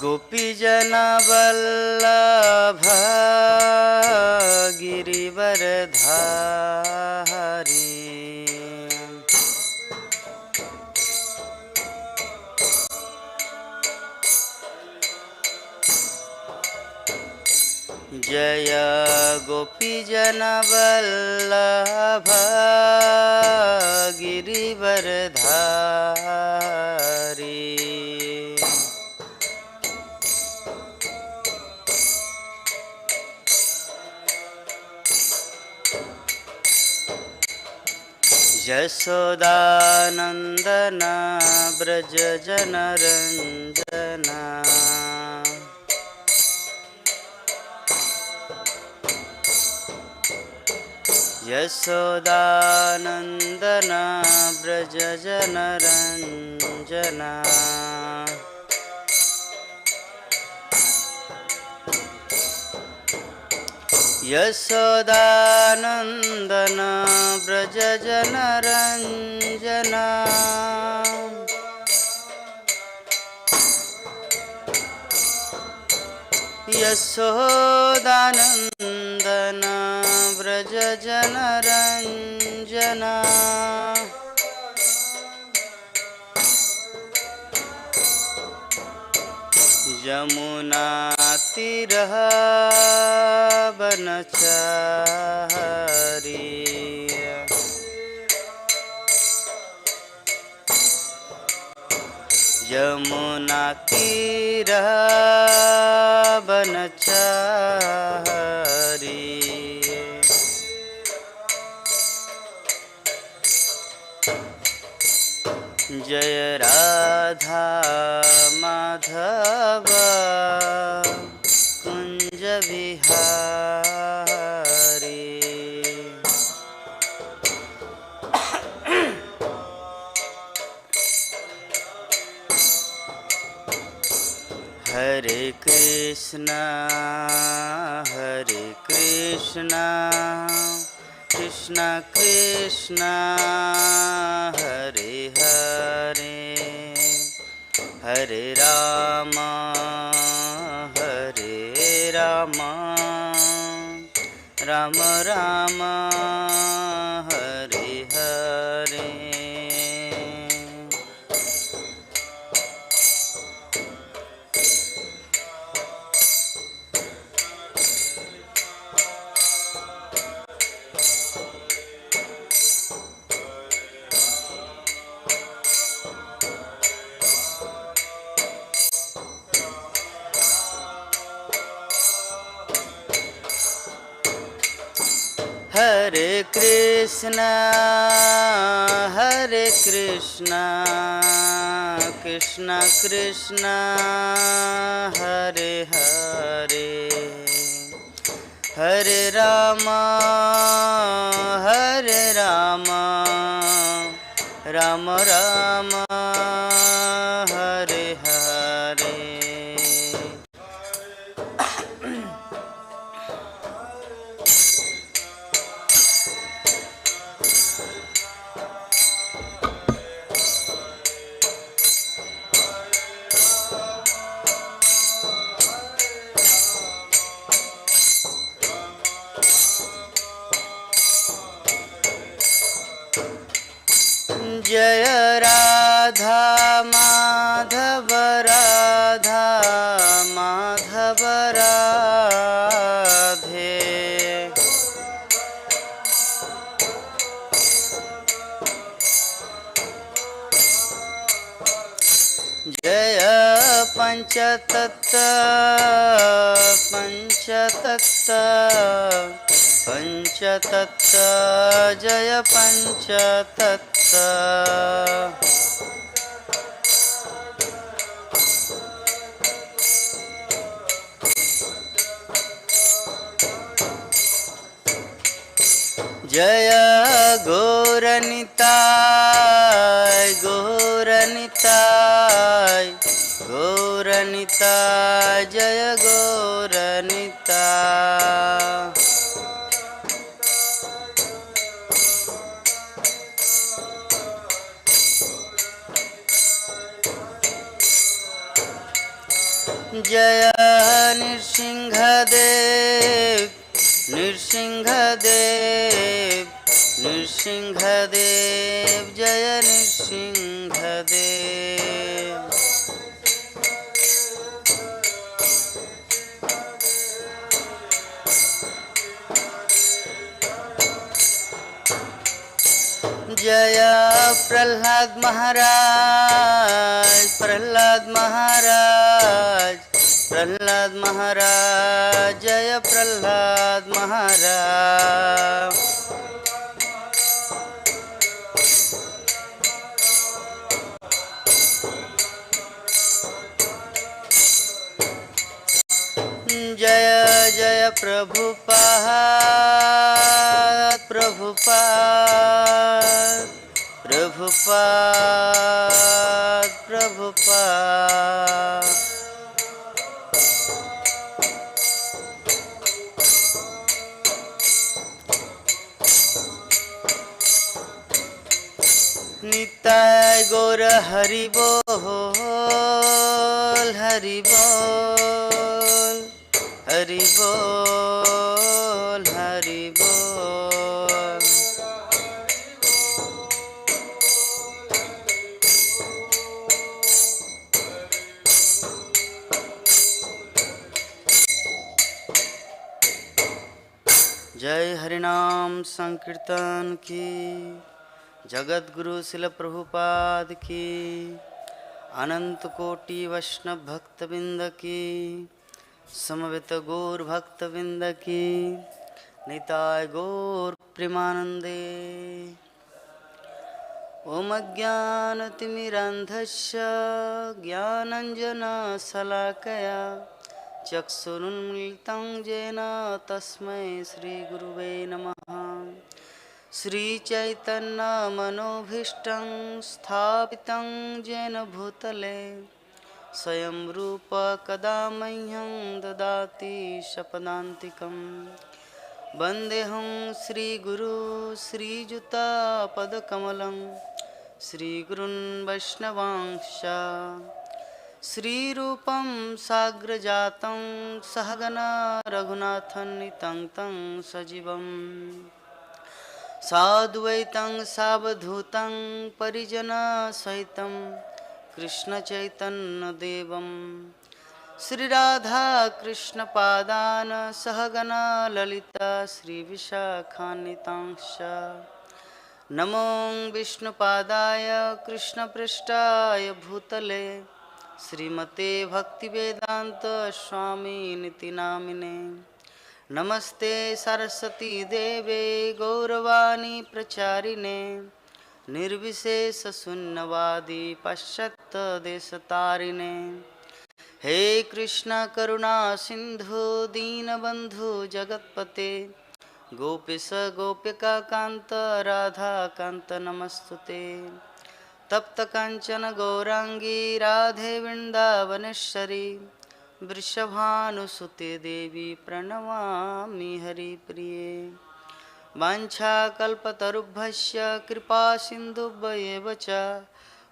गोपीजना वल्लभ गिरिवरधारी जय गोपीजना वल्लभ गिरिवरधारी यशोदानंदन ब्रज जनरंजना यशोदानंदन ब्रज जनरंजना यशोदानंदन ब्रज जनरंजना यशोदानंदन ब्रज जनरंजना यमुना तीरः बनचारी यमुना तीरः बनचारी जय राधा माधव कुंज बिहारी हरे कृष्णा कृष्णा कृष्णा हरे हरे हरे राम राम राम हरे हरे हरे कृष्णा कृष्णा कृष्णा हरे हरे हरे राम राम राम हरे हरे जय राधा माधव राधा माधव राधे जय पंचतत्व जय पंचतत्व जय गौरनिताय जय गौरनिताय जय नृसिंहदेव नृसिंहदेव नृसिंहदेव जय नृसिंहदेव। जय प्रहलाद महाराज प्रहलाद महाराज प्रहलाद महाराज जय प्रहलाद महाराज। जय जय प्रभुपाद प्रभुपाद प्रभुपाद प्रभुपाद। निताय गौर हरि बोल हरि बोल हरि बोल हरि बोल। जय हरिनाम संकीर्तन की, जगत गुरु शिल प्रभुपाद की, अनंत कोटि वैष्णव भक्तबिंद की, समवेत गौर भक्तबिंद की, निताय गौर प्रेमानंदे। ओम अज्ञानतिमिरान्धस्य ज्ञानाञ्जनशलाकया चक्षुरुन्मीलितं येन तस्मै श्रीगुरुवे नमः। श्रीचैतन्यमनोभीष्टं स्थापितं येन भूतले स्वयं रूप कदा मह्यं ददाति शपदान्तिकं। वन्देऽहं श्रीगुरु श्रीयुतापदकमलं श्रीगुरुन् वैष्णवांश्च श्रीरूपं साग्रजातं सहगना रघुनाथान्वितं तं सजीवं साद्वैतं सावधूतं परिजनसहितं कृष्णचैतन्यदेवं श्रीराधा कृष्णपादान् सहगना ललिता श्रीविशाखान्वितांश्च। नमो विष्णुपादाय कृष्णपृष्ठाय भूतले श्रीमते भक्तिवेदांत स्वामिनिति नामिने। नमस्ते सरस्वती देवे गौरवाणी प्रचारिणे निर्विशेष शून्यवादी पाश्चात्य देशतारिणे। हे कृष्ण करुणा सिंधु दीनबंधु जगतपते गोपेश गोपिका कांत राधा कांत नमस्तुते। तप्त कांचन गौरांगी राधे वृंदावनेश्वरी वृषभानुसुते देवी प्रणमामि हरिप्रिये। वाञ्छाकल्पतरुभ्यश्च कृपा सिन्धुभ्येव च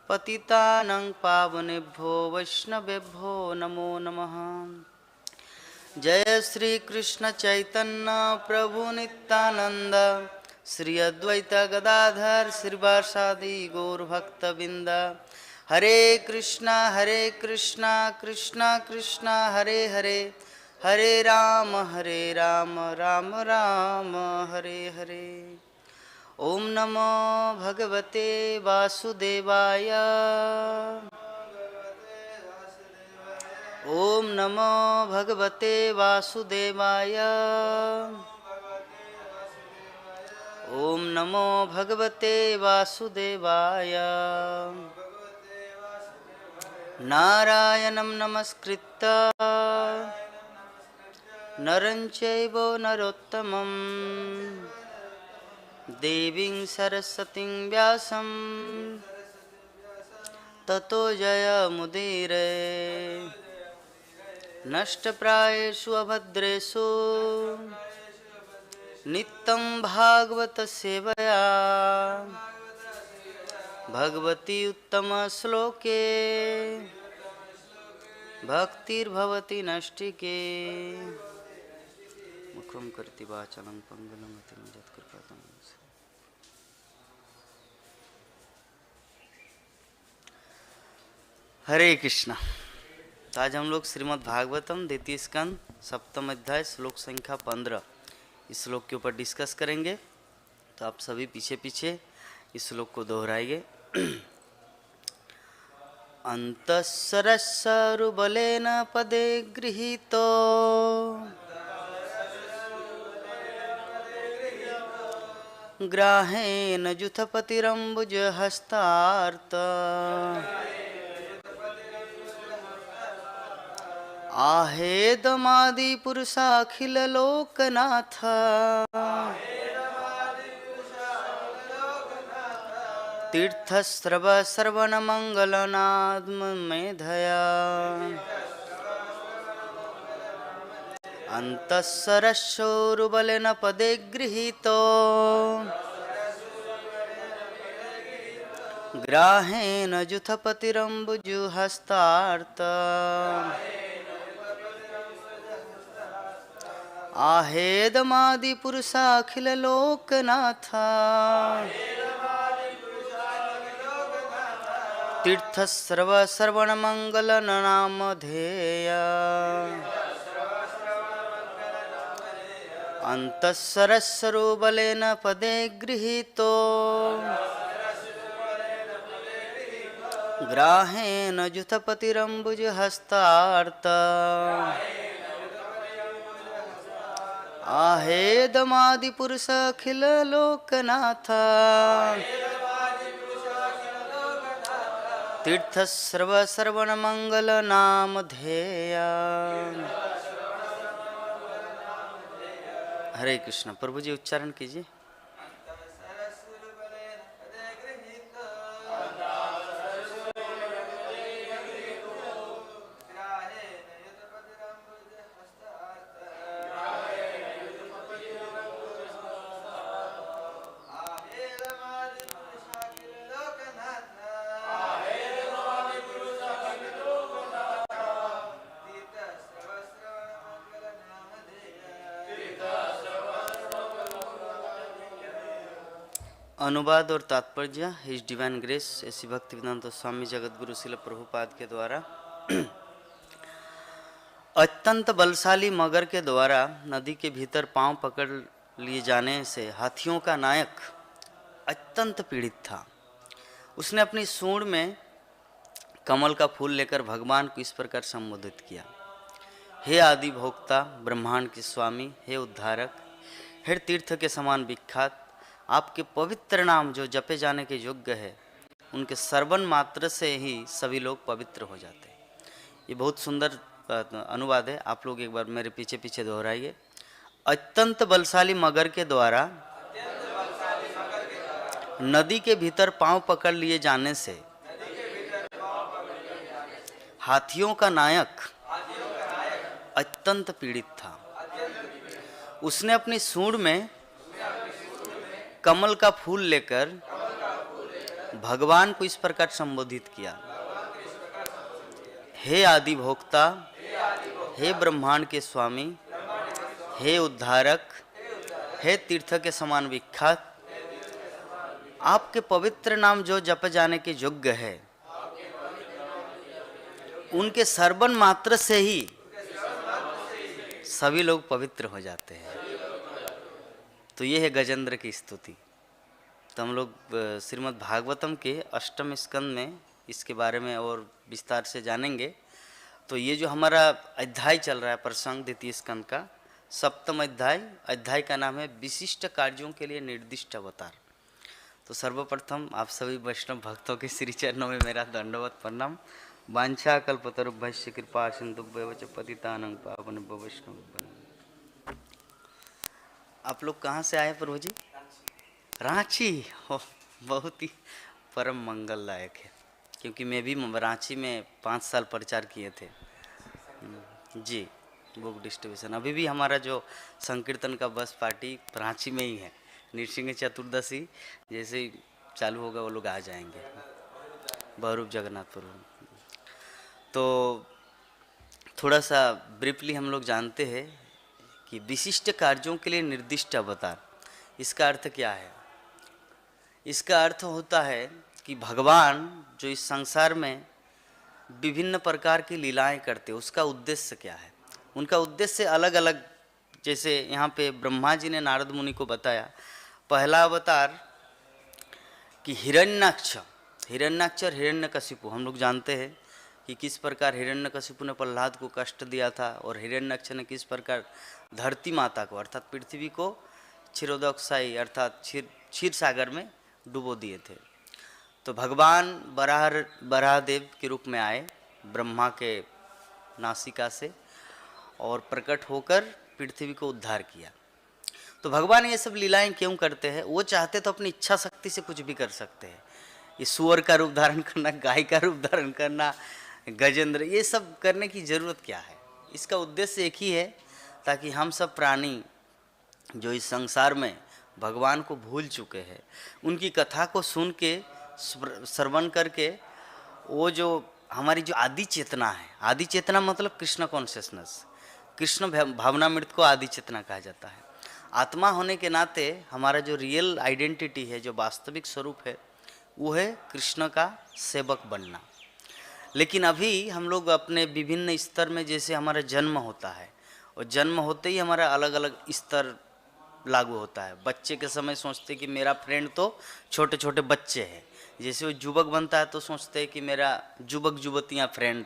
पतितानां पावनेभ्यो वैष्णवेभ्यो नमो नमः। जय श्री कृष्ण चैतन्य प्रभु नित्यानंद श्री अद्वैत गदाधर श्रीवासादि गौर भक्तबिंद। हरे कृष्णा कृष्णा कृष्णा हरे हरे हरे राम राम राम हरे हरे। ओम नमो भगवते वासुदेवाय ओम नमो भगवते वासुदेवाय ओम नमो भगवते वासुदेवाय। नारायणं नमस्कृत्य नरं चैव नरोत्तमं देवीं सरस्वतीं व्यासं ततो जयमुदीरये। नष्टप्रायेषु अभद्रेषु नित्यं भागवत सेवया भगवती उत्तम श्लोके भक्तिर्भवति नष्टिके मुखं करति वाचालं पंगुलं यत्कृपातमः। हरे कृष्णा। तो आज हम लोग श्रीमद् भागवतम द्वितीय स्कंद सप्तम अध्याय श्लोक संख्या 15 इस श्लोक के ऊपर डिस्कस करेंगे। तो आप सभी पीछे पीछे इस श्लोक को दोहराइए। अंतःसरस्सरुबलेन पदे गृहीतो ग्राहेण जुथपतिरम्बुजहस्तार्त आहेदमादिपुरुषाखिललोकनाथ तीर्थस्रव श्रवणमङ्गलनाद्मेधया अंतःसरस्सुरुबलेन पदे गृहीतो ग्राहेण जुथपतिरम्बुजहस्तार्त आहेदमादिपुरुषाखिललोकनाथ तीर्थस्रव श्रवणमङ्गलनामधेय अंतःसरस्सुरुबलेन पदे गृहीतो ग्राहेण जुथपतिरम्बुजहस्तार्त आहेदमादिपुरुषाखिललोकनाथ तीर्थस्रव श्रवणमङ्गलनामधेय। हरे कृष्ण। प्रभु जी उच्चारण कीजिए। अनुवाद और तात्पर्य हिज डिवाइन ग्रेस ऐसी भक्तिवेदांत स्वामी जगतगुरु श्रील प्रभुपाद के द्वारा अत्यंत बलशाली मगर के द्वारा नदी के भीतर पांव पकड़ लिए जाने से हाथियों का नायक अत्यंत पीड़ित था। उसने अपनी सूंड में कमल का फूल लेकर भगवान को इस प्रकार संबोधित किया। हे आदि भोक्ता, ब्रह्मांड के स्वामी, हे उद्धारक, हे तीर्थ के समान विख्यात, आपके पवित्र नाम जो जपे जाने के योग्य है, उनके श्रवण मात्र से ही सभी लोग पवित्र हो जाते हैं। ये बहुत सुंदर अनुवाद है, आप लोग एक बार मेरे पीछे पीछे दोहराइए। अत्यंत बलशाली मगर के द्वारा नदी के भीतर पांव पकड़ लिए जाने से हाथियों का नायक अत्यंत पीड़ित था। उसने अपनी सूंड में कमल का फूल लेकर भगवान को इस प्रकार संबोधित किया। हे आदि भोक्ता, हे ब्रह्मांड के स्वामी, हे उद्धारक, हे तीर्थ के समान विख्यात, आपके पवित्र नाम जो जप जाने के योग्य है, उनके श्रवण मात्र से ही सभी लोग पवित्र हो जाते हैं। तो ये है गजेंद्र की स्तुति। तो हम लोग श्रीमद् भागवतम के अष्टम स्कंद में इसके बारे में और विस्तार से जानेंगे। तो ये जो हमारा अध्याय चल रहा है प्रसंग द्वितीय स्कंद का सप्तम अध्याय का नाम है विशिष्ट कार्यों के लिए निर्दिष्ट अवतार। तो सर्वप्रथम आप सभी वैष्णव भक्तों के श्री चरणों में मेरा दंडवत प्रणाम। वांछा कल्पतरुभ्यश्च कृपा सिंधुभ्येव च पतितानां पावनेभ्यो वैष्णवेभ्यो। आप लोग कहाँ से आए प्रभु जी? रांची। हो, बहुत ही परम मंगलदायक है, क्योंकि मैं भी रांची में 5 साल प्रचार किए थे जी, बुक डिस्ट्रीब्यूशन। अभी भी हमारा जो संकीर्तन का बस पार्टी रांची में ही है। नृसिंह चतुर्दशी जैसे ही चालू होगा वो लोग आ जाएंगे, बहुरूप जगन्नाथपुर। तो थोड़ा सा ब्रीफली हम लोग जानते हैं कि विशिष्ट कार्यों के लिए निर्दिष्ट अवतार, इसका अर्थ क्या है? इसका अर्थ होता है कि भगवान जो इस संसार में विभिन्न प्रकार की लीलाएं करते, उसका उद्देश्य क्या है? उनका उद्देश्य अलग अलग, जैसे यहाँ पे ब्रह्मा जी ने नारद मुनि को बताया, पहला अवतार कि हिरण्याक्ष, हिरण्याक्ष और हिरण्यकशिपु, हम लोग जानते हैं कि किस प्रकार हिरण्यकशिपु ने प्रहलाद को कष्ट दिया था और हिरण्याक्ष ने किस प्रकार धरती माता को अर्थात पृथ्वी को क्षीरोदकशाही अर्थात क्षीर सागर में डुबो दिए थे। तो भगवान बराहदेव के रूप में आए ब्रह्मा के नासिका से और प्रकट होकर पृथ्वी को उद्धार किया। तो भगवान ये सब लीलाएं क्यों करते हैं? वो चाहते तो अपनी इच्छा शक्ति से कुछ भी कर सकते हैं। ये सुअर का रूप धारण करना, गाय का रूप धारण करना, गजेंद्र, ये सब करने की ज़रूरत क्या है? इसका उद्देश्य एक ही है, ताकि हम सब प्राणी जो इस संसार में भगवान को भूल चुके हैं, उनकी कथा को सुन के श्रवण करके वो जो हमारी जो आदि चेतना है, आदि चेतना मतलब कृष्ण कॉन्शियसनेस, कृष्ण भावनामृत को आदि चेतना कहा जाता है। आत्मा होने के नाते हमारा जो रियल आइडेंटिटी है, जो वास्तविक स्वरूप है, वो है कृष्ण का सेवक बनना। लेकिन अभी हम लोग अपने विभिन्न स्तर में, जैसे हमारा जन्म होता है और जन्म होते ही हमारा अलग अलग स्तर लागू होता है। बच्चे के समय सोचते कि मेरा फ्रेंड तो छोटे छोटे बच्चे हैं, जैसे वो युवक बनता है तो सोचते हैं कि मेरा युवक युवतियाँ फ्रेंड,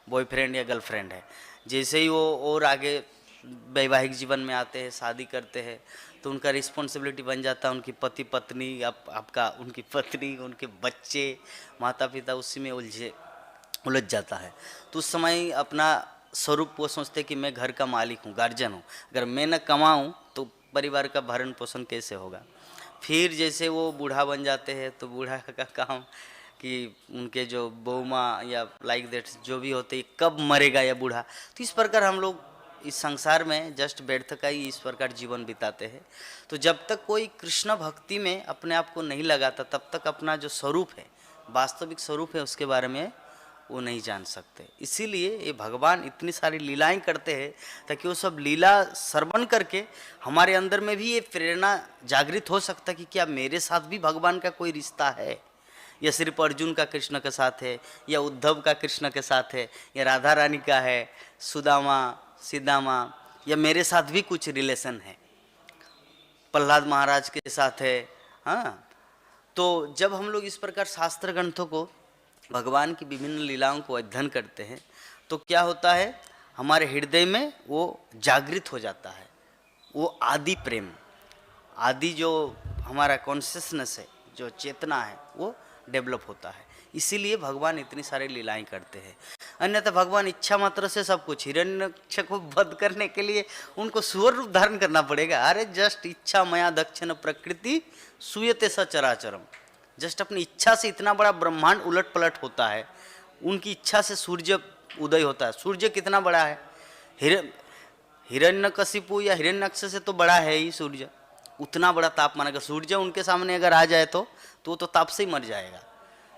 बॉयफ्रेंड या गर्लफ्रेंड है। जैसे ही वो और आगे वैवाहिक जीवन में आते हैं, शादी करते हैं, तो उनका रिस्पॉन्सिबिलिटी बन जाता है उनकी पति पत्नी, आपका उनकी पत्नी, उनके बच्चे, माता पिता, उसी में उलझ जाता है। तो उस समय अपना स्वरूप वो सोचते कि मैं घर का मालिक हूँ, गार्जियन हूँ, अगर मैं न कमाऊँ तो परिवार का भरण पोषण कैसे होगा। फिर जैसे वो बूढ़ा बन जाते हैं तो बूढ़ा का काम कि उनके जो बहू माँ या लाइक दैट जो भी होते, कब मरेगा या बूढ़ा। तो इस प्रकार हम लोग इस संसार में जस्ट व्यर्थ का ही इस प्रकार जीवन बिताते हैं। तो जब तक कोई कृष्ण भक्ति में अपने आप को नहीं लगाता, तब तक अपना जो स्वरूप है, वास्तविक स्वरूप है, उसके बारे में वो नहीं जान सकते। इसीलिए ये भगवान इतनी सारी लीलाएं करते हैं, ताकि वो सब लीला श्रवण करके हमारे अंदर में भी ये प्रेरणा जागृत हो सकता कि क्या मेरे साथ भी भगवान का कोई रिश्ता है, या सिर्फ अर्जुन का कृष्ण के साथ है, या उद्धव का कृष्ण के साथ है, या राधा रानी का है, सुदामा सीदामा, या मेरे साथ भी कुछ रिलेशन है, प्रहलाद महाराज के साथ है। हाँ, तो जब हम लोग इस प्रकार शास्त्र ग्रंथों को, भगवान की विभिन्न लीलाओं को अध्ययन करते हैं, तो क्या होता है, हमारे हृदय में वो जागृत हो जाता है, वो आदि प्रेम, आदि जो हमारा कॉन्शियसनेस है, जो चेतना है, वो डेवलप होता है। इसीलिए भगवान इतनी सारी लीलाएं करते हैं। अन्यथा भगवान इच्छा मात्र से सब कुछ, हिरण्यक्ष को वध करने के लिए उनको सुअर रूप धारण करना पड़ेगा। अरे जस्ट इच्छा मया दक्षिण प्रकृति सूयते सचराचरम, जस्ट अपनी इच्छा से इतना बड़ा ब्रह्मांड उलट पलट होता है। उनकी इच्छा से सूर्य उदय होता है। सूर्य कितना बड़ा है, हिरण्यकशिपु या हिरण्याक्ष से तो बड़ा है ही सूर्य, उतना बड़ा ताप मानेगा। सूर्य उनके सामने अगर आ जाए तो वो तो ताप से ही मर जाएगा।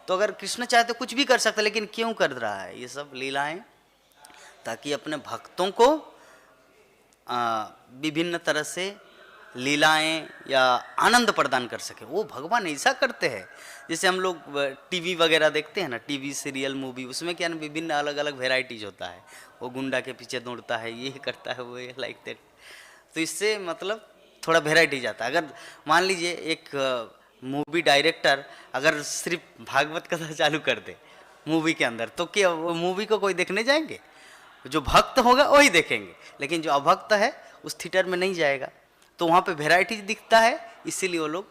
तो अगर कृष्ण चाहे तो कुछ भी कर सकता है, लेकिन क्यों कर रहा है ये सब लीलाएं? ताकि अपने भक्तों को विभिन्न तरह से लीलाएं या आनंद प्रदान कर सके। वो भगवान ऐसा करते हैं, जैसे हम लोग टीवी वगैरह देखते हैं ना, टीवी सीरियल मूवी, उसमें क्या ना विभिन्न अलग अलग वेराइटीज होता है। वो गुंडा के पीछे दौड़ता है, ये करता है, वो लाइक दैट। तो इससे मतलब थोड़ा वेराइटीज आता है। अगर मान लीजिए एक मूवी डायरेक्टर अगर सिर्फ भागवत कथा चालू कर दे मूवी के अंदर, तो क्या वो मूवी को कोई देखने जाएंगे? जो भक्त होगा वही देखेंगे, लेकिन जो अभक्त है उस थिएटर में नहीं जाएगा। तो वहाँ पे वेराइटीज दिखता है, इसीलिए वो लोग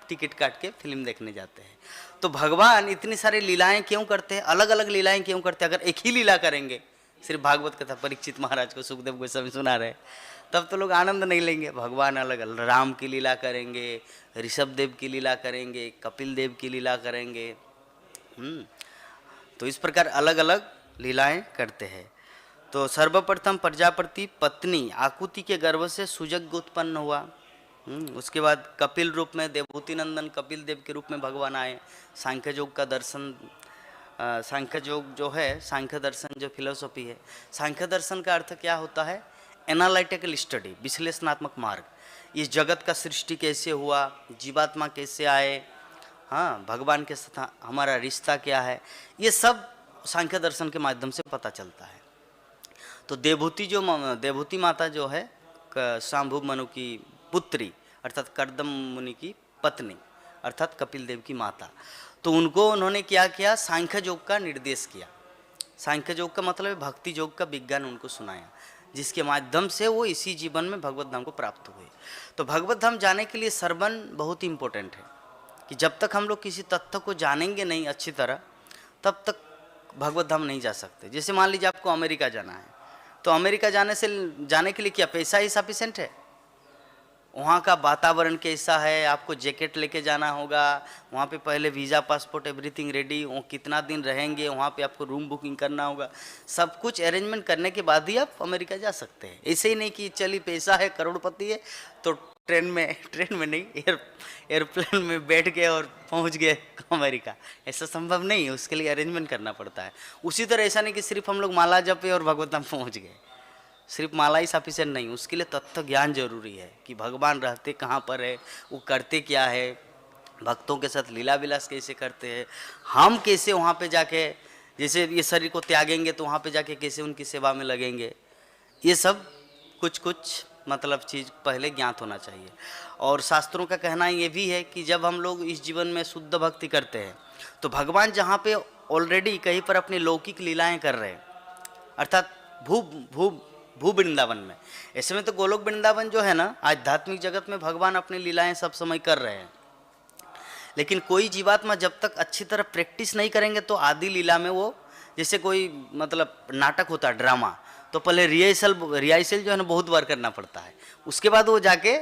टिकट काट के फिल्म देखने जाते हैं। तो भगवान इतनी सारी लीलाएं क्यों करते हैं, अलग अलग लीलाएं क्यों करते हैं? अगर एक ही लीला करेंगे, सिर्फ भागवत कथा परीक्षित महाराज को सुखदेव गोस्वामी सुना रहे, तब तो लोग आनंद नहीं लेंगे। भगवान अलग अलग राम की लीला करेंगे, ऋषभ देव की लीला करेंगे, कपिल देव की लीला करेंगे। तो इस प्रकार अलग अलग लीलाएं करते हैं। तो सर्वप्रथम प्रजापति पत्नी आकुति के गर्भ से सुजग उत्पन्न हुआ। उसके बाद कपिल रूप में देवहूति नंदन कपिल देव के रूप में भगवान आए, सांख्य योग का दर्शन सांख्य योग जो है, सांख्य दर्शन जो फिलोसॉफी है, सांख्य दर्शन का अर्थ क्या होता है? एनालिटिकल स्टडी, विश्लेषणात्मक मार्ग। इस जगत का सृष्टि कैसे हुआ, जीवात्मा कैसे आए, हाँ, भगवान के साथ हमारा रिश्ता क्या है, ये सब सांख्य दर्शन के माध्यम से पता चलता है। तो देवहूति माता जो है शांभु मनु की पुत्री अर्थात कर्दम मुनि की पत्नी अर्थात कपिल देव की माता, तो उनको उन्होंने क्या किया? सांख्य योग का निर्देश किया। सांख्य योग का मतलब है भक्ति योग का विज्ञान उनको सुनाया, जिसके माध्यम से वो इसी जीवन में भगवत धाम को प्राप्त हुए। तो भगवत धाम जाने के लिए श्रवण बहुत ही इम्पोर्टेंट है, कि जब तक हम लोग किसी तत्व को जानेंगे नहीं अच्छी तरह, तब तक भगवत धाम नहीं जा सकते। जैसे मान लीजिए आपको अमेरिका जाना है, तो अमेरिका जाने के लिए क्या पैसा ही सफिशेंट है? वहाँ का वातावरण कैसा है, आपको जैकेट लेके जाना होगा, वहाँ पे पहले वीज़ा पासपोर्ट एवरीथिंग रेडी, वो कितना दिन रहेंगे, वहाँ पे आपको रूम बुकिंग करना होगा, सब कुछ अरेंजमेंट करने के बाद ही आप अमेरिका जा सकते हैं। ऐसे ही नहीं कि चलिए पैसा है, करोड़पति है, तो ट्रेन में नहीं, एयरप्लेन में बैठ गए और पहुँच गए अमेरिका, ऐसा संभव नहीं है, उसके लिए अरेंजमेंट करना पड़ता है। उसी तरह ऐसा नहीं कि सिर्फ हम लोग माला जपे और भगवत धाम पहुँच गए, सिर्फ माला ही सफिशिएंट नहीं, उसके लिए तत्व ज्ञान जरूरी है कि भगवान रहते कहाँ पर है, वो करते क्या है, भक्तों के साथ लीला विलास कैसे करते हैं, हम कैसे वहाँ पे जाके, जैसे ये शरीर को त्यागेंगे तो वहाँ पे जाके कैसे उनकी सेवा में लगेंगे, ये सब कुछ मतलब चीज़ पहले ज्ञात होना चाहिए। और शास्त्रों का कहना ये भी है कि जब हम लोग इस जीवन में शुद्ध भक्ति करते हैं, तो भगवान जहाँ पे ऑलरेडी कहीं पर अपनी लौकिक लीलाएँ कर रहे हैं, अर्थात भू वृंदावन में, ऐसे में तो गोलोक वृंदावन जो है ना, आध्यात्मिक जगत में भगवान अपनी लीलाएं सब समय कर रहे हैं, लेकिन कोई जीवात्मा जब तक अच्छी तरह प्रैक्टिस नहीं करेंगे तो आदि लीला में वो, जैसे कोई मतलब नाटक होता है, ड्रामा, तो पहले रिहर्सल जो है ना बहुत बार करना पड़ता है, उसके बाद वो जाके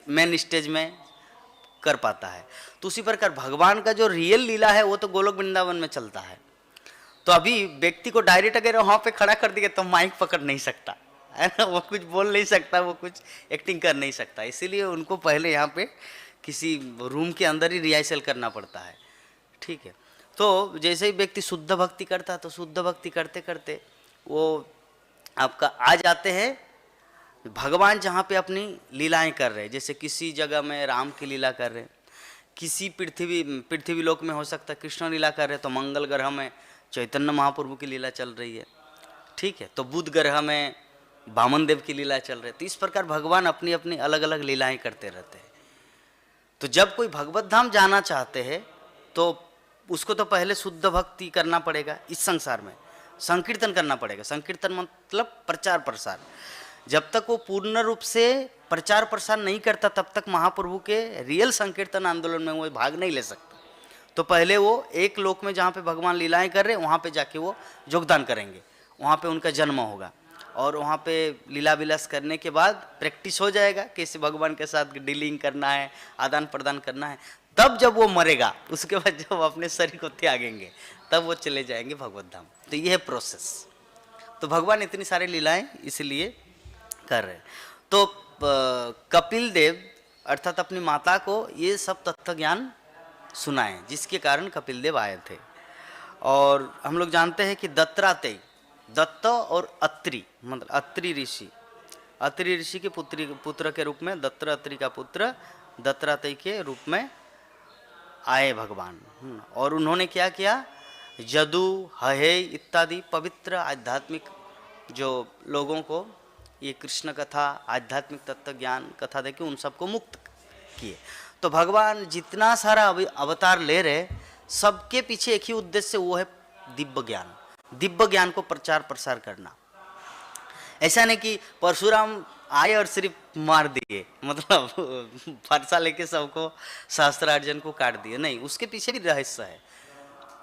मेन स्टेज में कर पाता है। तो उसी प्रकार भगवान का जो रियल लीला है वो तो गोलोक वृंदावन में चलता है। तो अभी व्यक्ति को डायरेक्ट अगर वहाँ पे खड़ा कर दिया तो माइक पकड़ नहीं सकता है ना, वो कुछ बोल नहीं सकता, वो कुछ एक्टिंग कर नहीं सकता, इसीलिए उनको पहले यहाँ पे किसी रूम के अंदर ही रिहर्सल करना पड़ता है। ठीक है, तो जैसे ही व्यक्ति शुद्ध भक्ति करता है, तो शुद्ध भक्ति करते करते वो आपका आ जाते हैं भगवान जहाँ पे अपनी लीलाएं कर रहे हैं। जैसे किसी जगह में राम की लीला कर रहे हैं, किसी पृथ्वी लोक में हो सकता है कृष्ण लीला कर रहे हैं, तो मंगल ग्रह में चैतन्य महाप्रभु की लीला चल रही है। ठीक है, तो बुध ग्रह में वामन देव की लीला चल रही है। तो इस प्रकार भगवान अपनी अपनी अलग अलग लीलाएं करते रहते हैं। तो जब कोई भगवत धाम जाना चाहते हैं तो उसको तो पहले शुद्ध भक्ति करना पड़ेगा, इस संसार में संकीर्तन करना पड़ेगा। संकीर्तन मतलब प्रचार प्रसार। जब तक वो पूर्ण रूप से प्रचार प्रसार नहीं करता तब तक महाप्रभु के रियल संकीर्तन आंदोलन में वो भाग नहीं ले सकता। तो पहले वो एक लोक में जहाँ पे भगवान लीलाएं कर रहे हैं वहाँ पे जाके वो योगदान करेंगे, वहाँ पे उनका जन्म होगा, और वहाँ पे लीला विलास करने के बाद प्रैक्टिस हो जाएगा कैसे भगवान के साथ डीलिंग करना है, आदान प्रदान करना है। तब जब वो मरेगा, उसके बाद जब अपने शरीर को त्यागेंगे, तब वो चले जाएंगे भगवत धाम। तो ये है प्रोसेस। तो भगवान इतनी सारी लीलाएं इसलिए कर रहे हैं। तो कपिल देव अर्थात अपनी माता को ये सब तत्व ज्ञान सुनाए, जिसके कारण कपिल देव आए थे। और हम लोग जानते हैं कि दत्तात्रेय, दत्त और अत्रि मतलब अत्रि ऋषि के पुत्र के रूप में दत्तात्रेय का पुत्र दत्तात्रेय के रूप में आए भगवान। और उन्होंने क्या किया, यदु हहे इत्यादि पवित्र आध्यात्मिक जो लोगों को ये कृष्ण कथा, आध्यात्मिक तत्व ज्ञान कथा देके उन सबको मुक्त किए। तो भगवान जितना सारा अवतार ले रहे, सबके पीछे एक ही उद्देश्य, वो है दिव्य ज्ञान। दिव्य ज्ञान को प्रचार प्रसार करना। ऐसा नहीं कि परशुराम आए और सिर्फ मार दिए, मतलब फरसा लेके सबको सहस्त्रार्जुन को काट दिए, नहीं, उसके पीछे भी रहस्य है।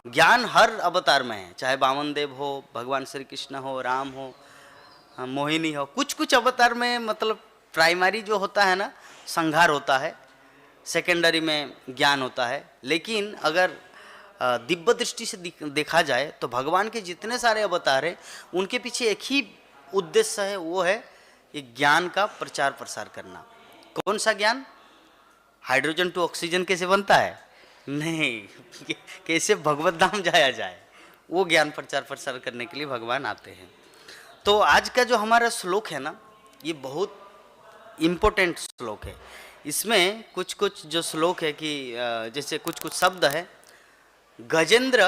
ज्ञान हर अवतार में है, चाहे वामन देव हो, भगवान श्री कृष्ण हो, राम हो, मोहिनी हो, कुछ कुछ अवतार में मतलब प्राइमरी जो होता है ना संहार होता है, सेकेंडरी में ज्ञान होता है। लेकिन अगर दिव्य दृष्टि से देखा जाए तो भगवान के जितने सारे अवतार हैं उनके पीछे एक ही उद्देश्य है, वो है ये ज्ञान का प्रचार प्रसार करना। कौन सा ज्ञान? हाइड्रोजन टू ऑक्सीजन कैसे बनता है? नहीं, कैसे भगवत धाम जाया जाए, वो ज्ञान प्रचार प्रसार करने के लिए भगवान आते हैं। तो आज का जो हमारा श्लोक है ना, ये बहुत इम्पोर्टेंट श्लोक है। इसमें कुछ कुछ जो श्लोक है कि जैसे कुछ कुछ शब्द है। गजेंद्र,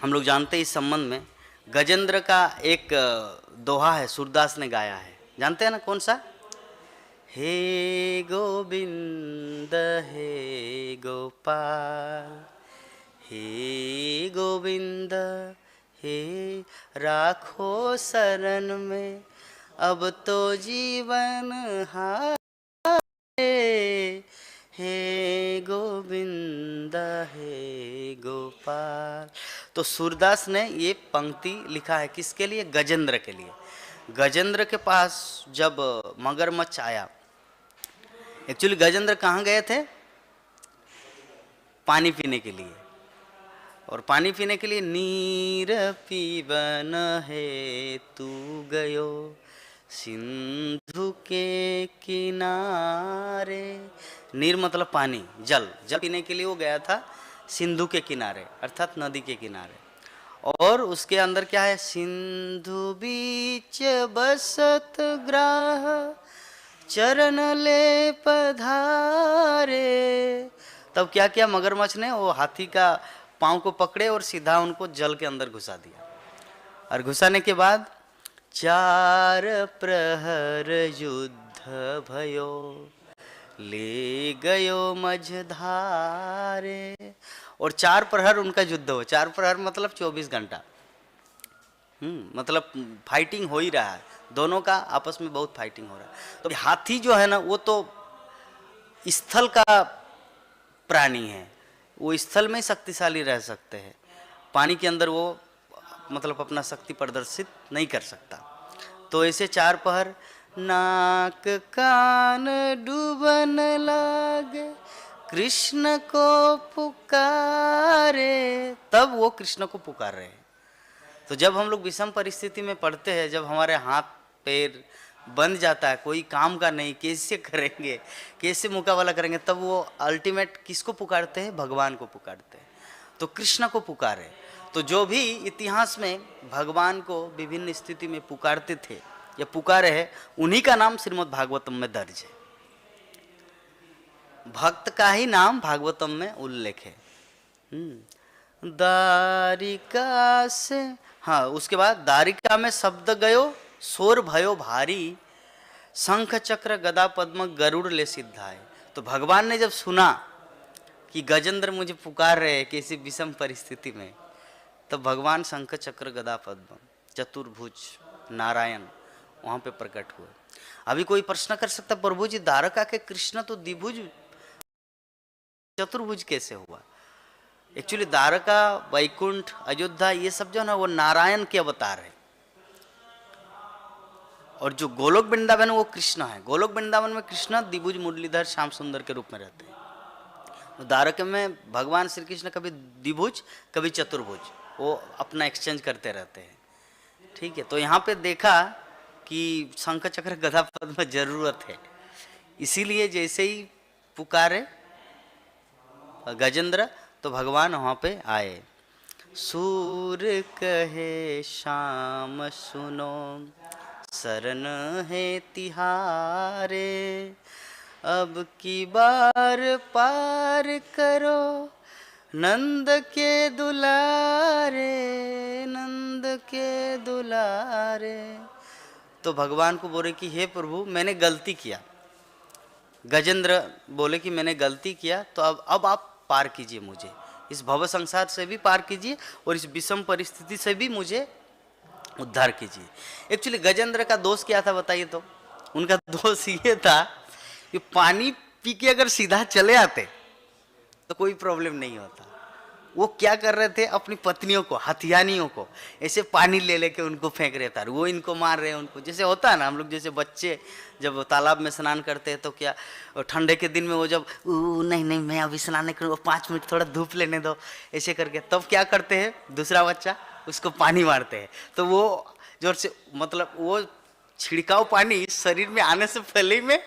हम लोग जानते हैं इस संबंध में, गजेंद्र का एक दोहा है, सूरदास ने गाया है, जानते हैं ना कौन सा? हे गोविंद हे गोपाल, हे गोविंद हे राखो शरण में, अब तो जीवन हारे, हे गोविंद हे गोपाल। तो सूरदास ने ये पंक्ति लिखा है किसके लिए? गजेंद्र के लिए। गजेंद्र के पास जब मगरमच्छ आया, एक्चुअली गजेंद्र कहाँ गए थे? पानी पीने के लिए। और पानी पीने के लिए नीर पीवन है तू गयो सिंधु के किनारे। नीर मतलब पानी, जल, जल पीने के लिए वो गया था सिंधु के किनारे, अर्थात नदी के किनारे। और उसके अंदर क्या है? सिंधु बीच बसत ग्राह, चरण ले पधारे। तब क्या किया मगरमच्छ ने? वो हाथी का पांव को पकड़े और सीधा उनको जल के अंदर घुसा दिया। और घुसाने के बाद चार प्रहर युद्ध भयो, ले गयो मझधारे। और 4 प्रहर उनका युद्ध हो। 4 प्रहर मतलब 24 घंटा, मतलब फाइटिंग हो ही रहा है, दोनों का आपस में बहुत फाइटिंग हो रहा है। तो हाथी जो है ना, वो तो स्थल का प्राणी है, वो स्थल में शक्तिशाली रह सकते हैं, पानी के अंदर वो मतलब अपना शक्ति प्रदर्शित नहीं कर सकता। तो ऐसे 4 प्रहर, नाक कान डूबन लागे कृष्ण को पुकारे। तब वो कृष्ण को पुकार रहे हैं। तो जब हम लोग विषम परिस्थिति में पड़ते हैं, जब हमारे हाथ पैर बंद जाता है, कोई काम का नहीं, कैसे करेंगे, कैसे मुकाबला करेंगे, तब वो अल्टीमेट किसको पुकारते हैं? भगवान को पुकारते हैं। तो कृष्ण को पुकारे। तो जो भी इतिहास में भगवान को विभिन्न स्थिति में पुकारते थे या पुकारे हैं, उन्हीं का नाम श्रीमद् भागवतम में दर्ज है। भक्त का ही नाम भागवतम में उल्लेख है। दारिका से, हाँ, उसके बाद दारिका में शब्द गयो शोर भयो भारी, शंख चक्र गदा पद्म गरुड़ ले सिद्धाए। तो भगवान ने जब सुना कि गजेंद्र मुझे पुकार रहे हैं किसी विषम परिस्थिति में, तब भगवान शंख चक्र गदा पद्म चतुर्भुज नारायण वहां पे प्रकट हुए। अभी कोई प्रश्न कर सकता, प्रभु जी द्वारका के कृष्ण तो द्विभुज चतुर्भुज कैसे हुआ? एक्चुअली द्वारका, वैकुंठ, अयोध्या, ये सब जो है ना, वो नारायण के अवतार है। और जो गोलोक वृंदावन वो कृष्ण है। गोलोक वृंदावन में कृष्ण द्विभुज मुरलीधर श्याम सुंदर के रूप में रहते हैं। द्वारका में भगवान श्री कृष्ण कभी द्विभुज कभी चतुर्भुज, वो अपना एक्सचेंज करते रहते हैं। ठीक है, तो यहाँ पे देखा कि शंख चक्र गदा पद्म जरूरत है, इसीलिए जैसे ही पुकारे गजेंद्र तो भगवान वहाँ पे आए। सूर कहे श्याम सुनो शरण है तिहारे, अब की बार पार करो नंद के दुलारे, नंद के दुलारे। तो भगवान को बोले कि हे प्रभु मैंने गलती किया। गजेंद्र बोले कि मैंने गलती किया, तो अब आप पार कीजिए मुझे, इस भव संसार से भी पार कीजिए और इस विषम परिस्थिति से भी मुझे उद्धार कीजिए। एक्चुअली गजेंद्र का दोष क्या था बताइए? तो उनका दोष ये था कि पानी पी के अगर सीधा चले आते तो कोई प्रॉब्लम नहीं होता। वो क्या कर रहे थे? अपनी पत्नियों को, हथियानियों को ऐसे पानी ले लेके उनको फेंक रहे था, वो इनको मार रहे हैं उनको। जैसे होता है ना, हम लोग जैसे बच्चे जब तालाब में स्नान करते हैं तो क्या ठंडे के दिन में वो जब नहीं नहीं मैं अभी स्नान नहीं करूँगा, 5 मिनट थोड़ा धूप लेने दो, ऐसे करके, तब क्या करते हैं दूसरा बच्चा उसको पानी मारते हैं। तो वो जोर से, मतलब वो छिड़काव पानी शरीर में आने से पहले ही में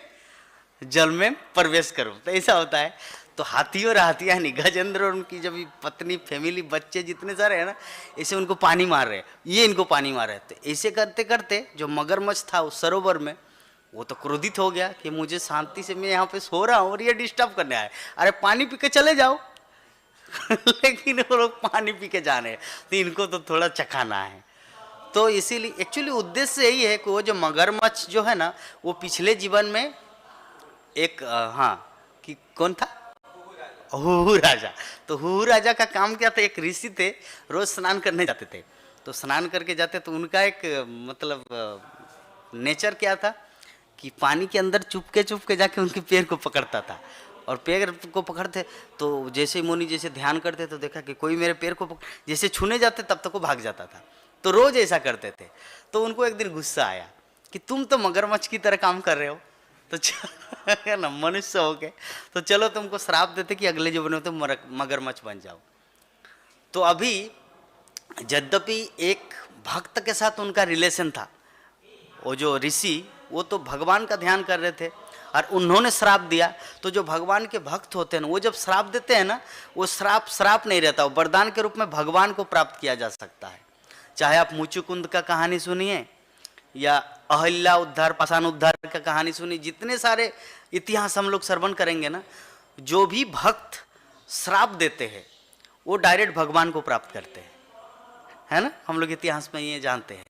जल में प्रवेश करो, तो ऐसा होता है। तो हाथी और हाथियाँ नहीं, गजेंद्र और उनकी जब पत्नी, फैमिली, बच्चे जितने सारे हैं ना, ऐसे उनको पानी मार रहे हैं, ये इनको पानी मार रहे थे। ऐसे करते करते जो मगरमच्छ था उस सरोवर में, वो तो क्रोधित हो गया कि मुझे शांति से, मैं यहाँ पे सो रहा हूँ और ये डिस्टर्ब करने आए, अरे पानी पी के चले जाओ। लेकिन वो लोग पानी पी के जा रहे हैं, तो इनको तो थोड़ा चखाना है। तो इसीलिए एक्चुअली उद्देश्य यही है कि वो जो मगरमच्छ जो है ना, वो पिछले जीवन में एक हाँ, कि कौन था, हुहू राजा। तो हुहू राजा का काम क्या था, एक ऋषि थे, रोज स्नान करने जाते थे। तो स्नान करके जाते तो उनका एक मतलब नेचर क्या था कि पानी के अंदर चुपके चुपके जाके उनके पैर को पकड़ता था, और पैर को पकड़ते तो जैसे मुनि जैसे ध्यान करते तो देखा कि कोई मेरे पैर को जैसे छूने जाते तब तक वो भाग जाता था। तो रोज ऐसा करते थे। तो उनको एक दिन गुस्सा आया कि तुम तो मगरमच्छ की तरह काम कर रहे हो, तो है ना, मनुष्य हो गए, तो चलो तुमको श्राप देते कि अगले जीवन में तुम मगरमच्छ बन जाओ। तो अभी यद्यपि एक भक्त के साथ उनका रिलेशन था, वो जो ऋषि वो तो भगवान का ध्यान कर रहे थे और उन्होंने श्राप दिया। तो जो भगवान के भक्त होते हैं ना, वो जब श्राप देते हैं ना, वो श्राप नहीं रहता, वो वरदान के रूप में भगवान को प्राप्त किया जा सकता है। चाहे आप मुचुकुंद का कहानी सुनिए या अहिल्या उद्धार, पाषाण उद्धार का कहानी सुनिए, जितने सारे इतिहास हम लोग श्रवण करेंगे ना, जो भी भक्त श्राप देते हैं वो डायरेक्ट भगवान को प्राप्त करते हैं, है ना, हम लोग इतिहास में ये जानते हैं।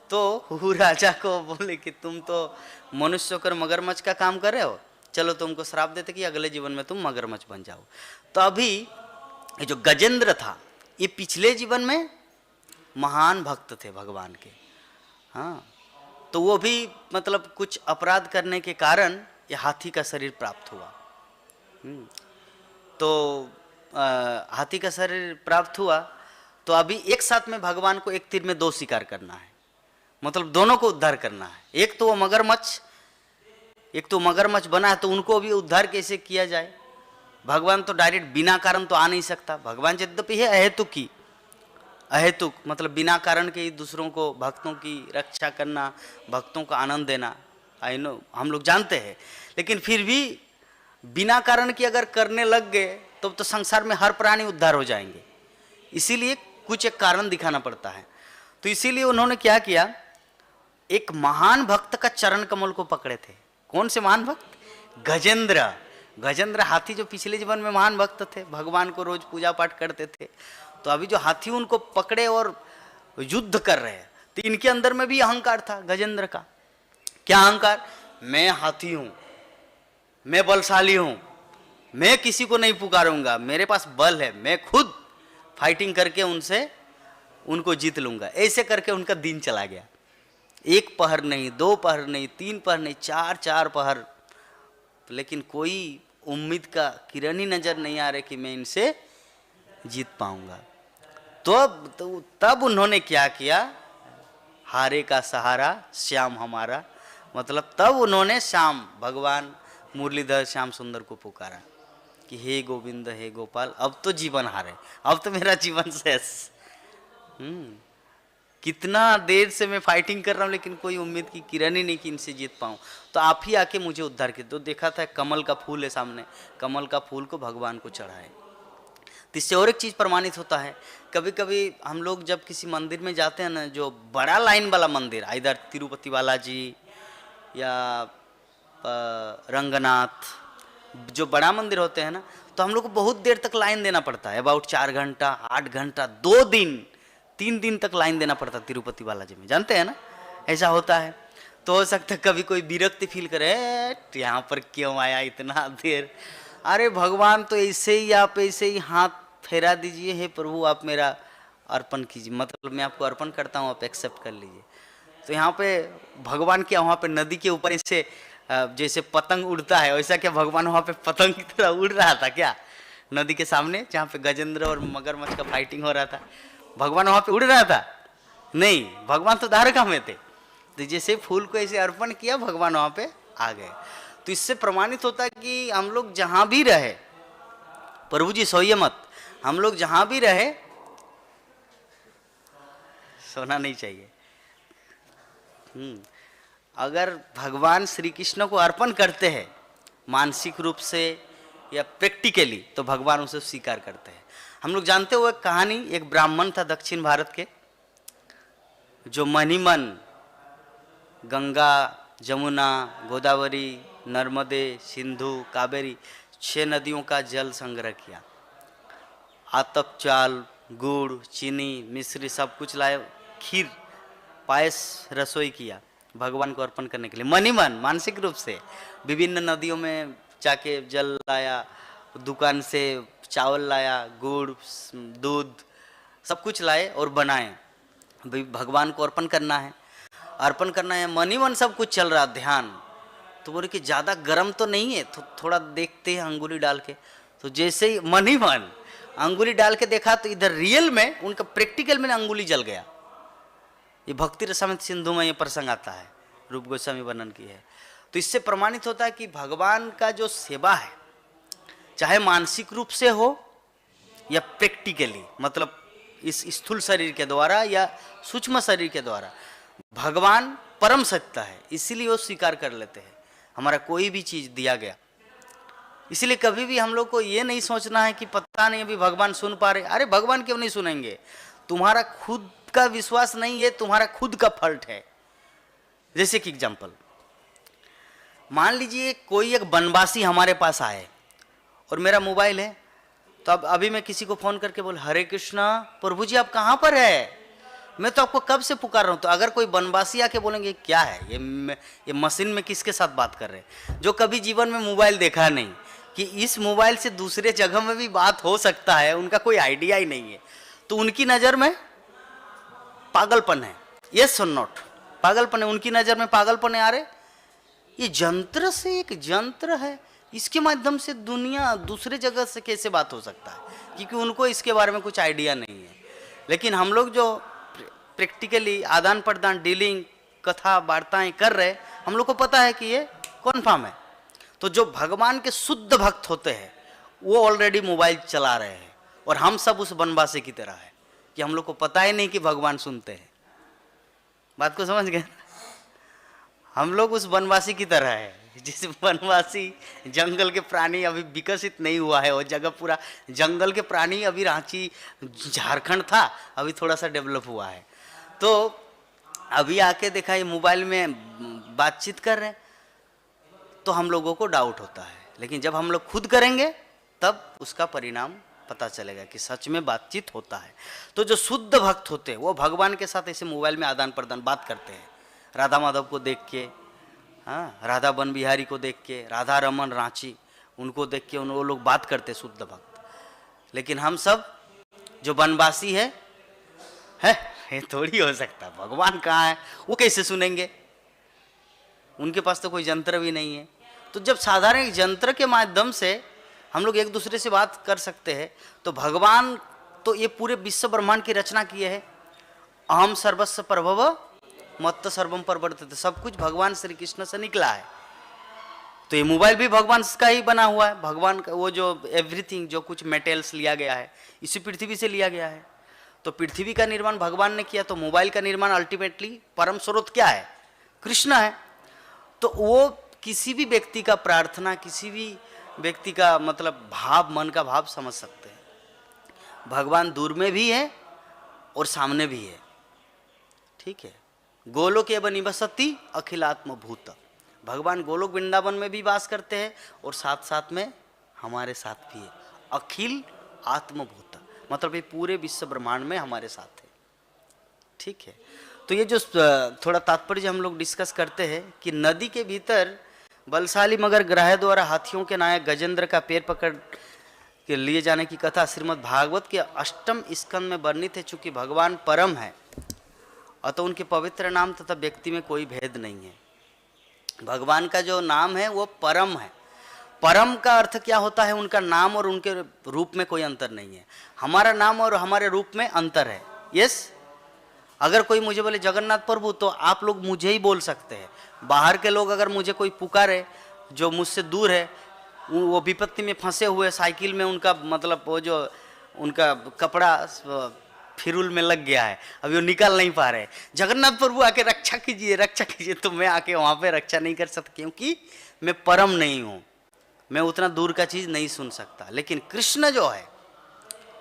तो हुहू राजा को बोले कि तुम तो मनुष्य होकर मगरमच्छ का काम कर रहे हो, चलो तुमको श्राप देते कि अगले जीवन में तुम मगरमच्छ बन जाओ। तो अभी ये जो गजेंद्र था, ये पिछले जीवन में महान भक्त थे भगवान के। हाँ, तो वो भी मतलब कुछ अपराध करने के कारण ये हाथी का शरीर प्राप्त हुआ। तो हाथी का शरीर प्राप्त हुआ। तो अभी एक साथ में भगवान को एक तीर में दो शिकार करना है, मतलब दोनों को उद्धार करना है। एक तो वो मगरमच्छ बना है, तो उनको भी उद्धार कैसे किया जाए। भगवान तो डायरेक्ट बिना कारण तो आ नहीं सकता। भगवान यद्यपि है अहेतुक मतलब बिना कारण के ही दूसरों को, भक्तों की रक्षा करना, भक्तों को आनंद देना, आई नो, हम लोग जानते हैं। लेकिन फिर भी बिना कारण की अगर करने लग गए तो संसार में हर प्राणी उद्धार हो जाएंगे। इसीलिए कुछ एक कारण दिखाना पड़ता है। तो इसीलिए उन्होंने क्या किया, एक महान भक्त का चरण कमल को पकड़े थे। कौन से महान भक्त? गजेंद्र हाथी जो पिछले जीवन में महान भक्त थे, भगवान को रोज पूजा पाठ करते थे। तो अभी जो हाथी उनको पकड़े और युद्ध कर रहे हैं, तो इनके अंदर में भी अहंकार था गजेंद्र का। क्या अहंकार? मैं हाथी हूं, मैं बलशाली हूं, मैं किसी को नहीं पुकारूंगा, मेरे पास बल है, मैं खुद फाइटिंग करके उनको जीत लूंगा। ऐसे करके उनका दिन चला गया। एक पहर नहीं, दो पहर नहीं, तीन पहर नहीं, चार पहर, लेकिन कोई उम्मीद का किरण ही नजर नहीं आ रहा कि मैं इनसे जीत पाऊंगा। तो तब उन्होंने क्या किया, हारे का सहारा श्याम हमारा, मतलब तब उन्होंने श्याम भगवान मुरलीधर श्याम सुंदर को पुकारा कि हे गोविंद, हे गोपाल, अब तो जीवन हारे, अब तो मेरा जीवन शेष। कितना देर से मैं फाइटिंग कर रहा हूँ, लेकिन कोई उम्मीद की किरण ही नहीं कि इनसे जीत पाऊँ। तो आप ही आके मुझे उद्धार कीजिए। तो देखा था कमल का फूल है सामने, कमल का फूल को भगवान को चढ़ाए। तो इससे और एक चीज़ प्रमाणित होता है, कभी कभी हम लोग जब किसी मंदिर में जाते हैं ना, जो बड़ा लाइन वाला मंदिर, इधर तिरुपति बालाजी या रंगनाथ, जो बड़ा मंदिर होते हैं ना, तो हम लोग को बहुत देर तक लाइन देना पड़ता है, अबाउट 4 घंटा 8 घंटा 2 दिन 3 दिन तक लाइन देना पड़ता है तिरुपति बालाजी में, जानते हैं ना, ऐसा होता है। तो हो सकता है कभी कोई विरक्ति फील करे, यहाँ पर क्यों आया इतना देर। अरे भगवान तो ऐसे ही हाथ फेरा दीजिए, हे प्रभु आप मेरा अर्पण कीजिए, मतलब मैं आपको अर्पण करता हूँ, आप एक्सेप्ट कर लीजिए। तो यहाँ पे भगवान क्या वहाँ पे नदी के ऊपर ऐसे जैसे पतंग उड़ता है, वैसा क्या भगवान वहाँ पे पतंग की तरह उड़ रहा था क्या नदी के सामने, जहाँ पे गजेंद्र और मगरमच्छ का फाइटिंग हो रहा था? भगवान वहाँ पे उड़ रहा था? नहीं, भगवान तो द्वारका में थे। तो जैसे फूल को ऐसे अर्पण किया, भगवान वहाँ पे आ गए। तो इससे प्रमाणित होता है कि हम लोग जहाँ भी रहे, प्रभु जी सोइए मत, हम लोग जहाँ भी रहे सोना नहीं चाहिए। अगर भगवान श्री कृष्ण को अर्पण करते हैं मानसिक रूप से या प्रैक्टिकली, तो भगवान उसे स्वीकार करते हैं। हम लोग जानते हो एक कहानी, एक ब्राह्मण था दक्षिण भारत के, जो मन ही मन गंगा, जमुना, गोदावरी, नर्मदे, सिंधु, कावेरी 6 नदियों का जल संग्रह किया। आतप चाल, गुड़, चीनी, मिश्री सब कुछ लाए, खीर, पायस, रसोई किया भगवान को अर्पण करने के लिए। मन ही मन, मानसिक रूप से विभिन्न नदियों में जाके जल लाया, दुकान से चावल लाया, गुड़, दूध, सब कुछ लाए और बनाए, भगवान को अर्पण करना है, अर्पण करना है। मन ही मन सब कुछ चल रहा, ध्यान। तो बोले कि ज़्यादा गर्म तो नहीं है, तो थोड़ा देखते हैं अंगुली डाल के। तो जैसे ही मन ही मन अंगुली डाल के देखा तो इधर रियल में उनका प्रैक्टिकल में अंगुली जल गया। ये भक्ति रसामृत सिंधु में ये प्रसंग आता है, रूप गोस्वामी वर्णन की है। तो इससे प्रमाणित होता है कि भगवान का जो सेवा है, चाहे मानसिक रूप से हो या प्रैक्टिकली, मतलब इस स्थूल शरीर के द्वारा या सूक्ष्म शरीर के द्वारा, भगवान परम सत्य है, इसीलिए वो स्वीकार कर लेते हैं हमारा कोई भी चीज दिया गया। इसलिए कभी भी हम लोग को ये नहीं सोचना है कि पता नहीं अभी भगवान सुन पा रहे। अरे भगवान क्यों नहीं सुनेंगे? तुम्हारा खुद का विश्वास नहीं है, तुम्हारा खुद का फॉल्ट है। जैसे कि एग्जाम्पल, मान लीजिए कोई एक बनवासी हमारे पास आए और मेरा मोबाइल है, तो अब अभी मैं किसी को फोन करके बोल, हरे कृष्णा प्रभु जी आप कहाँ पर है, मैं तो आपको कब से पुकार रहा हूँ। तो अगर कोई बनवासी आके बोलेंगे क्या है ये मशीन में किसके साथ बात कर रहे हैं, जो कभी जीवन में मोबाइल देखा नहीं कि इस मोबाइल से दूसरे जगह में भी बात हो सकता है, उनका कोई आइडिया ही नहीं है, तो उनकी नज़र में पागलपन है। यस और नॉट? पागलपन है, उनकी नज़र में पागलपन है। अरे ये यंत्र से एक यंत्र है, इसके माध्यम से दुनिया दूसरे जगह से कैसे बात हो सकता है, क्योंकि उनको इसके बारे में कुछ आइडिया नहीं है। लेकिन हम लोग जो प्रैक्टिकली आदान प्रदान, डीलिंग, कथा वार्ताएं कर रहे, हम लोग को पता है कि ये कन्फर्म है। तो जो भगवान के शुद्ध भक्त होते हैं वो ऑलरेडी मोबाइल चला रहे हैं, और हम सब उस बनवासी की तरह है कि हम लोग को पता ही नहीं कि भगवान सुनते हैं। बात को समझ गए? हम लोग उस बनवासी की तरह है, जिस बनवासी जंगल के प्राणी अभी विकसित नहीं हुआ है, वो जगह पूरा जंगल के प्राणी अभी रांची झारखंड था, अभी थोड़ा सा डेवलप हुआ है। तो अभी आके देखा ये मोबाइल में बातचीत कर रहे हैं, तो हम लोगों को डाउट होता है। लेकिन जब हम लोग खुद करेंगे तब उसका परिणाम पता चलेगा कि सच में बातचीत होता है। तो जो शुद्ध भक्त होते हैं वो भगवान के साथ ऐसे मोबाइल में आदान प्रदान बात करते हैं। राधा माधव को देख के, हाँ, राधा बन बिहारी को देख के, राधा रमन रांची, उनको देख के वो लोग बात करते शुद्ध भक्त। लेकिन हम सब जो बनवासी है ये थोड़ी हो सकता, भगवान कहाँ है, वो कैसे सुनेंगे? उनके पास तो कोई यंत्र भी नहीं है। तो जब साधारण यंत्र के माध्यम से हम लोग एक दूसरे से बात कर सकते हैं, तो भगवान तो ये पूरे विश्व ब्रह्मांड की रचना किए है। अहम सर्वस्व प्रभव मत्त सर्वम प्रवर्तते, सब कुछ भगवान श्री कृष्ण से निकला है। तो ये मोबाइल भी भगवान का ही बना हुआ है। भगवान का वो जो एवरीथिंग, जो कुछ मेटेरियल्स लिया गया है, इसी पृथ्वी से लिया गया है। तो पृथ्वी का निर्माण भगवान ने किया, तो मोबाइल का निर्माण अल्टीमेटली परम स्रोत क्या है? कृष्ण है। तो वो किसी भी व्यक्ति का प्रार्थना, किसी भी व्यक्ति का मतलब भाव, मन का भाव समझ सकते हैं। भगवान दूर में भी है और सामने भी है, ठीक है। गोलोक एव निवसति अखिलात्म भूत, भगवान गोलोक वृंदावन में भी वास करते हैं और साथ साथ में हमारे साथ भी है। अखिल आत्मभूत मतलब ये पूरे विश्व ब्रह्मांड में हमारे साथ है, ठीक है। तो ये जो थोड़ा तात्पर्य हम लोग डिस्कस करते हैं कि नदी के भीतर बलशाली मगर ग्राह्य द्वारा हाथियों के नायक गजेंद्र का पैर पकड़ के लिए जाने की कथा श्रीमद् भागवत के 8वें स्कंद में वर्णित है। चूंकि भगवान परम है अतः उनके पवित्र नाम तथा व्यक्ति में कोई भेद नहीं है। भगवान का जो नाम है वो परम है। परम का अर्थ क्या होता है? उनका नाम और उनके रूप में कोई अंतर नहीं है। हमारा नाम और हमारे रूप में अंतर है। यस, अगर कोई मुझे बोले जगन्नाथ प्रभु, तो आप लोग मुझे ही बोल सकते हैं। बाहर के लोग अगर मुझे कोई पुकारे जो मुझसे दूर है, वो विपत्ति में फंसे हुए साइकिल में, उनका मतलब वो जो उनका कपड़ा फिरूल में लग गया है, अभी वो निकाल नहीं पा रहे, जगन्नाथ प्रभु आके रक्षा कीजिए, रक्षा कीजिए, तो मैं आके वहाँ पे रक्षा नहीं कर सकता, क्योंकि मैं परम नहीं हूँ। मैं उतना दूर का चीज नहीं सुन सकता, लेकिन कृष्ण जो है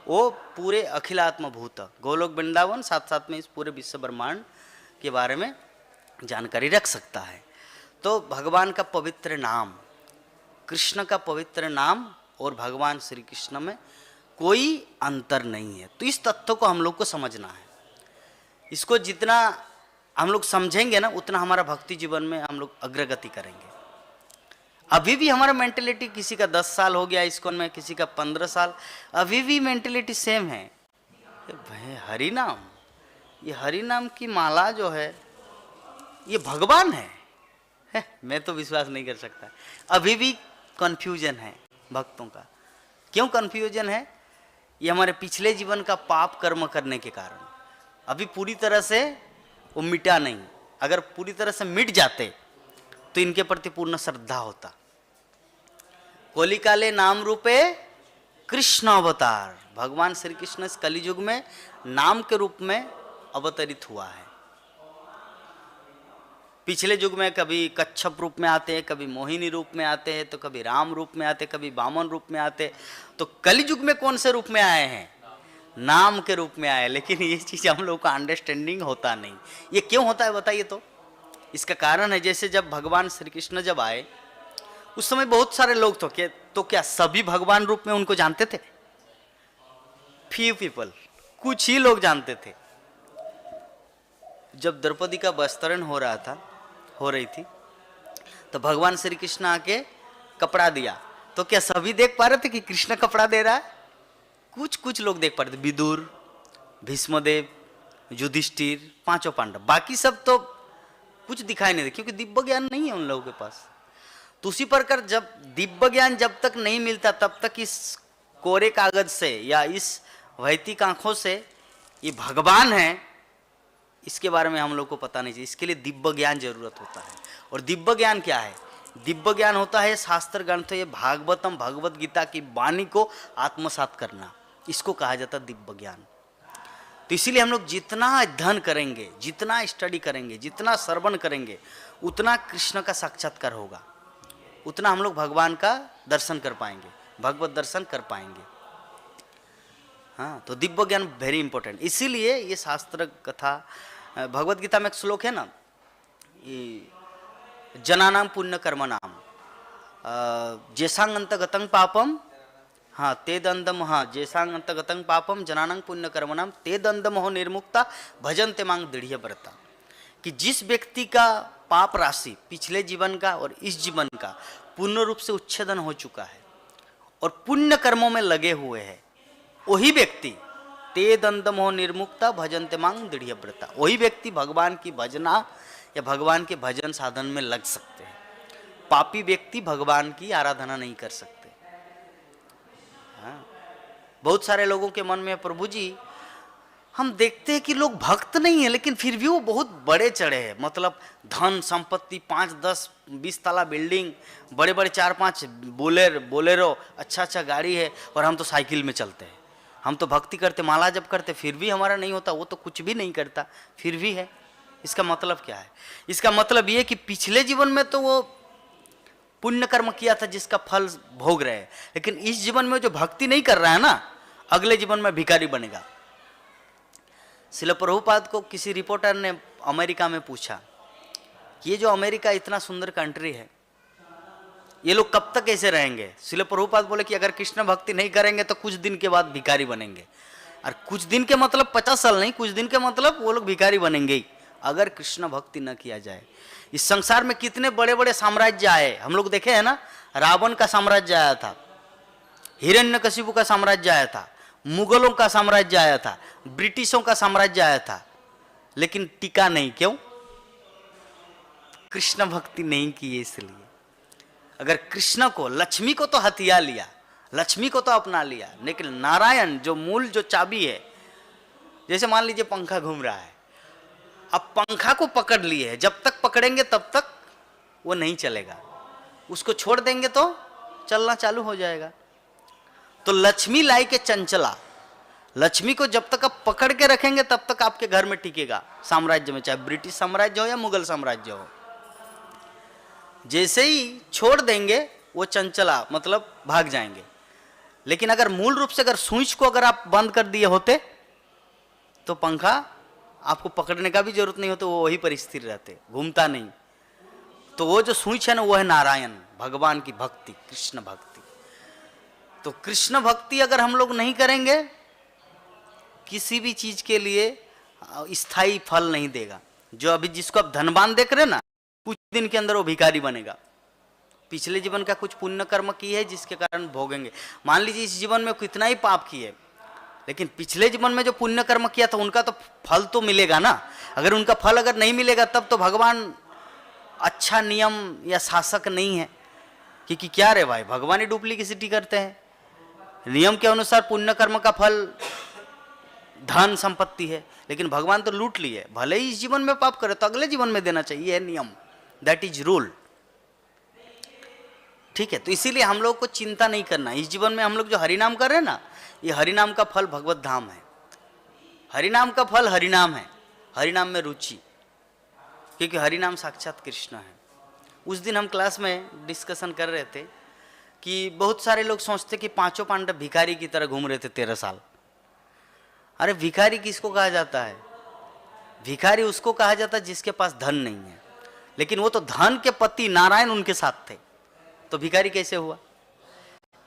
वो पूरे अखिलात्म भूत गोलोक वृंदावन साथ साथ में इस पूरे विश्व ब्रह्मांड के बारे में जानकारी रख सकता है। तो भगवान का पवित्र नाम, कृष्ण का पवित्र नाम और भगवान श्री कृष्ण में कोई अंतर नहीं है। तो इस तथ्य को हम लोग को समझना है। इसको जितना हम लोग समझेंगे ना उतना हमारा भक्ति जीवन में हम लोग अग्रगति करेंगे। अभी भी हमारा मेंटेलिटी, किसी का 10 साल हो गया इस्कॉन में, किसी का 15 साल, अभी भी मेंटेलिटी सेम है। भाई हरि नाम, ये हरि नाम की माला जो है ये भगवान है, मैं तो विश्वास नहीं कर सकता। अभी भी कंफ्यूजन है भक्तों का। क्यों कंफ्यूजन है? ये हमारे पिछले जीवन का पाप कर्म करने के कारण अभी पूरी तरह से वो मिटा नहीं। अगर पूरी तरह से मिट जाते तो इनके प्रति पूर्ण श्रद्धा होता। कोलिकाले नाम रूपे कृष्ण अवतार, भगवान श्री कृष्ण इस कलियुग में नाम के रूप में अवतरित हुआ है। पिछले युग में कभी कच्छप रूप में आते हैं, कभी मोहिनी रूप में आते हैं, तो कभी राम रूप में आते, कभी वामन रूप में आते। तो कलियुग में कौन से रूप में आए हैं? नाम के रूप में आए। लेकिन ये चीज हम लोग का अंडरस्टैंडिंग होता नहीं। ये क्यों होता है बताइए? तो इसका कारण है, जैसे जब भगवान श्री कृष्ण जब आए उस समय बहुत सारे लोग तो क्या सभी भगवान रूप में उनको जानते थे? फ्यू पीपल, कुछ ही लोग जानते थे। जब द्रौपदी का वस्त्रण हो रही थी तो भगवान श्री कृष्ण आके कपड़ा दिया, तो क्या सभी देख पा रहे थे कि कृष्ण कपड़ा दे रहा है? कुछ कुछ लोग देख पा रहे थे, विदुर, भीष्मदेव, युधिष्ठिर, पांचों पांडव। बाकी सब तो कुछ दिखाई नहीं दे, क्योंकि दिव्य ज्ञान नहीं है उन लोगों के पास। तो उसी प्रकार जब दिव्य ज्ञान जब तक नहीं मिलता तब तक इस कोरे कागज से या इस वैदिक आंखों से ये भगवान है इसके बारे में हम लोग को पता नहीं चाहिए। इसके लिए दिव्य ज्ञान जरूरत होता है। और दिव्य ज्ञान क्या है? दिव्य ज्ञान होता है शास्त्र ग्रंथों, ये भागवतम भगवत गीता की वाणी को आत्मसात करना, इसको कहा जाता है दिव्य ज्ञान। तो इसीलिए हम लोग जितना अध्ययन करेंगे, जितना स्टडी करेंगे, जितना श्रवण करेंगे, उतना कृष्ण का साक्षात्कार होगा, उतना हम लोग भगवान का दर्शन कर पाएंगे, भगवत दर्शन कर पाएंगे। हाँ, तो दिव्य ज्ञान वेरी इंपॉर्टेंट। इसीलिए ये शास्त्र कथा, भगवत गीता में एक श्लोक है ना, जनानाम पुण्य कर्म नाम जैसांग अंतगतं पापम, हाँ ते दंदम, हाँ जैसांग अंतगतं पापम जनानां पुण्य कर्म नाम ते दंदमो निर्मुक्ता भजन्ते मांग दृढ़ व्रता। कि जिस व्यक्ति का पाप राशि पिछले जीवन का और इस जीवन का पूर्ण रूप से उच्छेदन हो चुका है और पुण्य कर्मों में लगे हुए हैं, वही व्यक्ति ते दंदमो निर्मुक्ता भजन्ते मांग दृढ़ व्रता, वही व्यक्ति भगवान की भजना या भगवान के भजन साधन में लग सकते हैं। पापी व्यक्ति भगवान की आराधना नहीं कर सकते। हाँ, बहुत सारे लोगों के मन में, प्रभु जी हम देखते हैं कि लोग भक्त नहीं है लेकिन फिर भी वो बहुत बड़े चढ़े हैं, मतलब धन संपत्ति, 5, 10, 20 तला बिल्डिंग, बड़े बड़े 4-5 बोलेरो, अच्छा अच्छा गाड़ी है, और हम तो साइकिल में चलते हैं। हम तो भक्ति करते, माला जप करते, फिर भी हमारा नहीं होता। वो तो कुछ भी नहीं करता, फिर भी है। इसका मतलब क्या है? इसका मतलब ये कि पिछले जीवन में तो वो पुण्य कर्म किया था जिसका फल भोग रहे हैं, लेकिन इस जीवन में जो भक्ति नहीं कर रहा है ना, अगले जीवन में भिखारी बनेगा। श्रील प्रभुपाद को किसी रिपोर्टर ने अमेरिका में पूछा, ये जो अमेरिका इतना सुंदर कंट्री है, ये लोग कब तक ऐसे रहेंगे? श्रील प्रभुपाद बोले कि अगर कृष्ण भक्ति नहीं करेंगे तो कुछ दिन के बाद भिखारी बनेंगे। और कुछ दिन के मतलब 50 साल नहीं, कुछ दिन के मतलब वो लोग भिखारी बनेंगे ही अगर कृष्ण भक्ति न किया जाए। इस संसार में कितने बड़े बड़े साम्राज्य आए, हम लोग देखे हैं ना। रावण का साम्राज्य आया था, हिरण्यकशिपु का साम्राज्य आया था, मुगलों का साम्राज्य आया था, ब्रिटिशों का साम्राज्य आया था, लेकिन टिका नहीं। क्यों? कृष्ण भक्ति नहीं की है। इसलिए अगर कृष्ण को, लक्ष्मी को तो हथिया लिया, लक्ष्मी को तो अपना लिया, लेकिन नारायण जो मूल जो चाबी है, जैसे मान लीजिए पंखा घूम रहा है, अब पंखा को पकड़ लिए है, जब तक पकड़ेंगे तब तक वो नहीं चलेगा, उसको छोड़ देंगे तो चलना चालू हो जाएगा। तो लक्ष्मी लाई के चंचला, लक्ष्मी को जब तक आप पकड़ के रखेंगे तब तक आपके घर में टिकेगा, साम्राज्य में, चाहे ब्रिटिश साम्राज्य हो या मुगल साम्राज्य हो। जैसे ही छोड़ देंगे वो चंचला मतलब भाग जाएंगे। लेकिन अगर मूल रूप से अगर स्विच को अगर आप बंद कर दिए होते तो पंखा आपको पकड़ने का भी जरूरत नहीं होता, वो वही पर स्थिर रहते, घूमता नहीं। तो वो जो स्विच है ना, वो है नारायण, भगवान की भक्ति, कृष्ण भक्ति। तो कृष्ण भक्ति अगर हम लोग नहीं करेंगे, किसी भी चीज के लिए स्थायी फल नहीं देगा। जो अभी जिसको आप धनवान देख रहे हैं ना, कुछ दिन के अंदर वो भिखारी बनेगा। पिछले जीवन का कुछ पुण्य कर्म की है जिसके कारण भोगेंगे। मान लीजिए इस जीवन में कितना ही पाप किए, लेकिन पिछले जीवन में जो पुण्य कर्म किया था उनका तो फल तो मिलेगा ना। अगर उनका फल अगर नहीं मिलेगा तब तो भगवान अच्छा नियम या शासक नहीं है। क्योंकि क्या रे भाई, भगवान ही डुप्लीकेसिटी करते हैं। नियम के अनुसार पुण्य कर्म का फल धन संपत्ति है, लेकिन भगवान तो लूट लिए। भले ही इस जीवन में पाप करे तो अगले जीवन में देना चाहिए, है नियम, दैट इज रूल। ठीक है, तो इसीलिए हम लोग को चिंता नहीं करना। इस जीवन में हम लोग जो हरिनाम कर रहे हैं ना, ये हरिनाम का फल भगवत धाम है। हरिनाम का फल हरिनाम है, हरिनाम में रुचि, क्योंकि हरिनाम साक्षात कृष्ण है। उस दिन हम क्लास में डिस्कशन कर रहे थे कि बहुत सारे लोग सोचते कि पांचों पांडव भिखारी की तरह घूम रहे थे 13 साल। अरे भिखारी किसको कहा जाता है? भिखारी उसको कहा जाता है जिसके पास धन नहीं है। लेकिन वो तो धन के पति नारायण उनके साथ थे, तो भिखारी कैसे हुआ?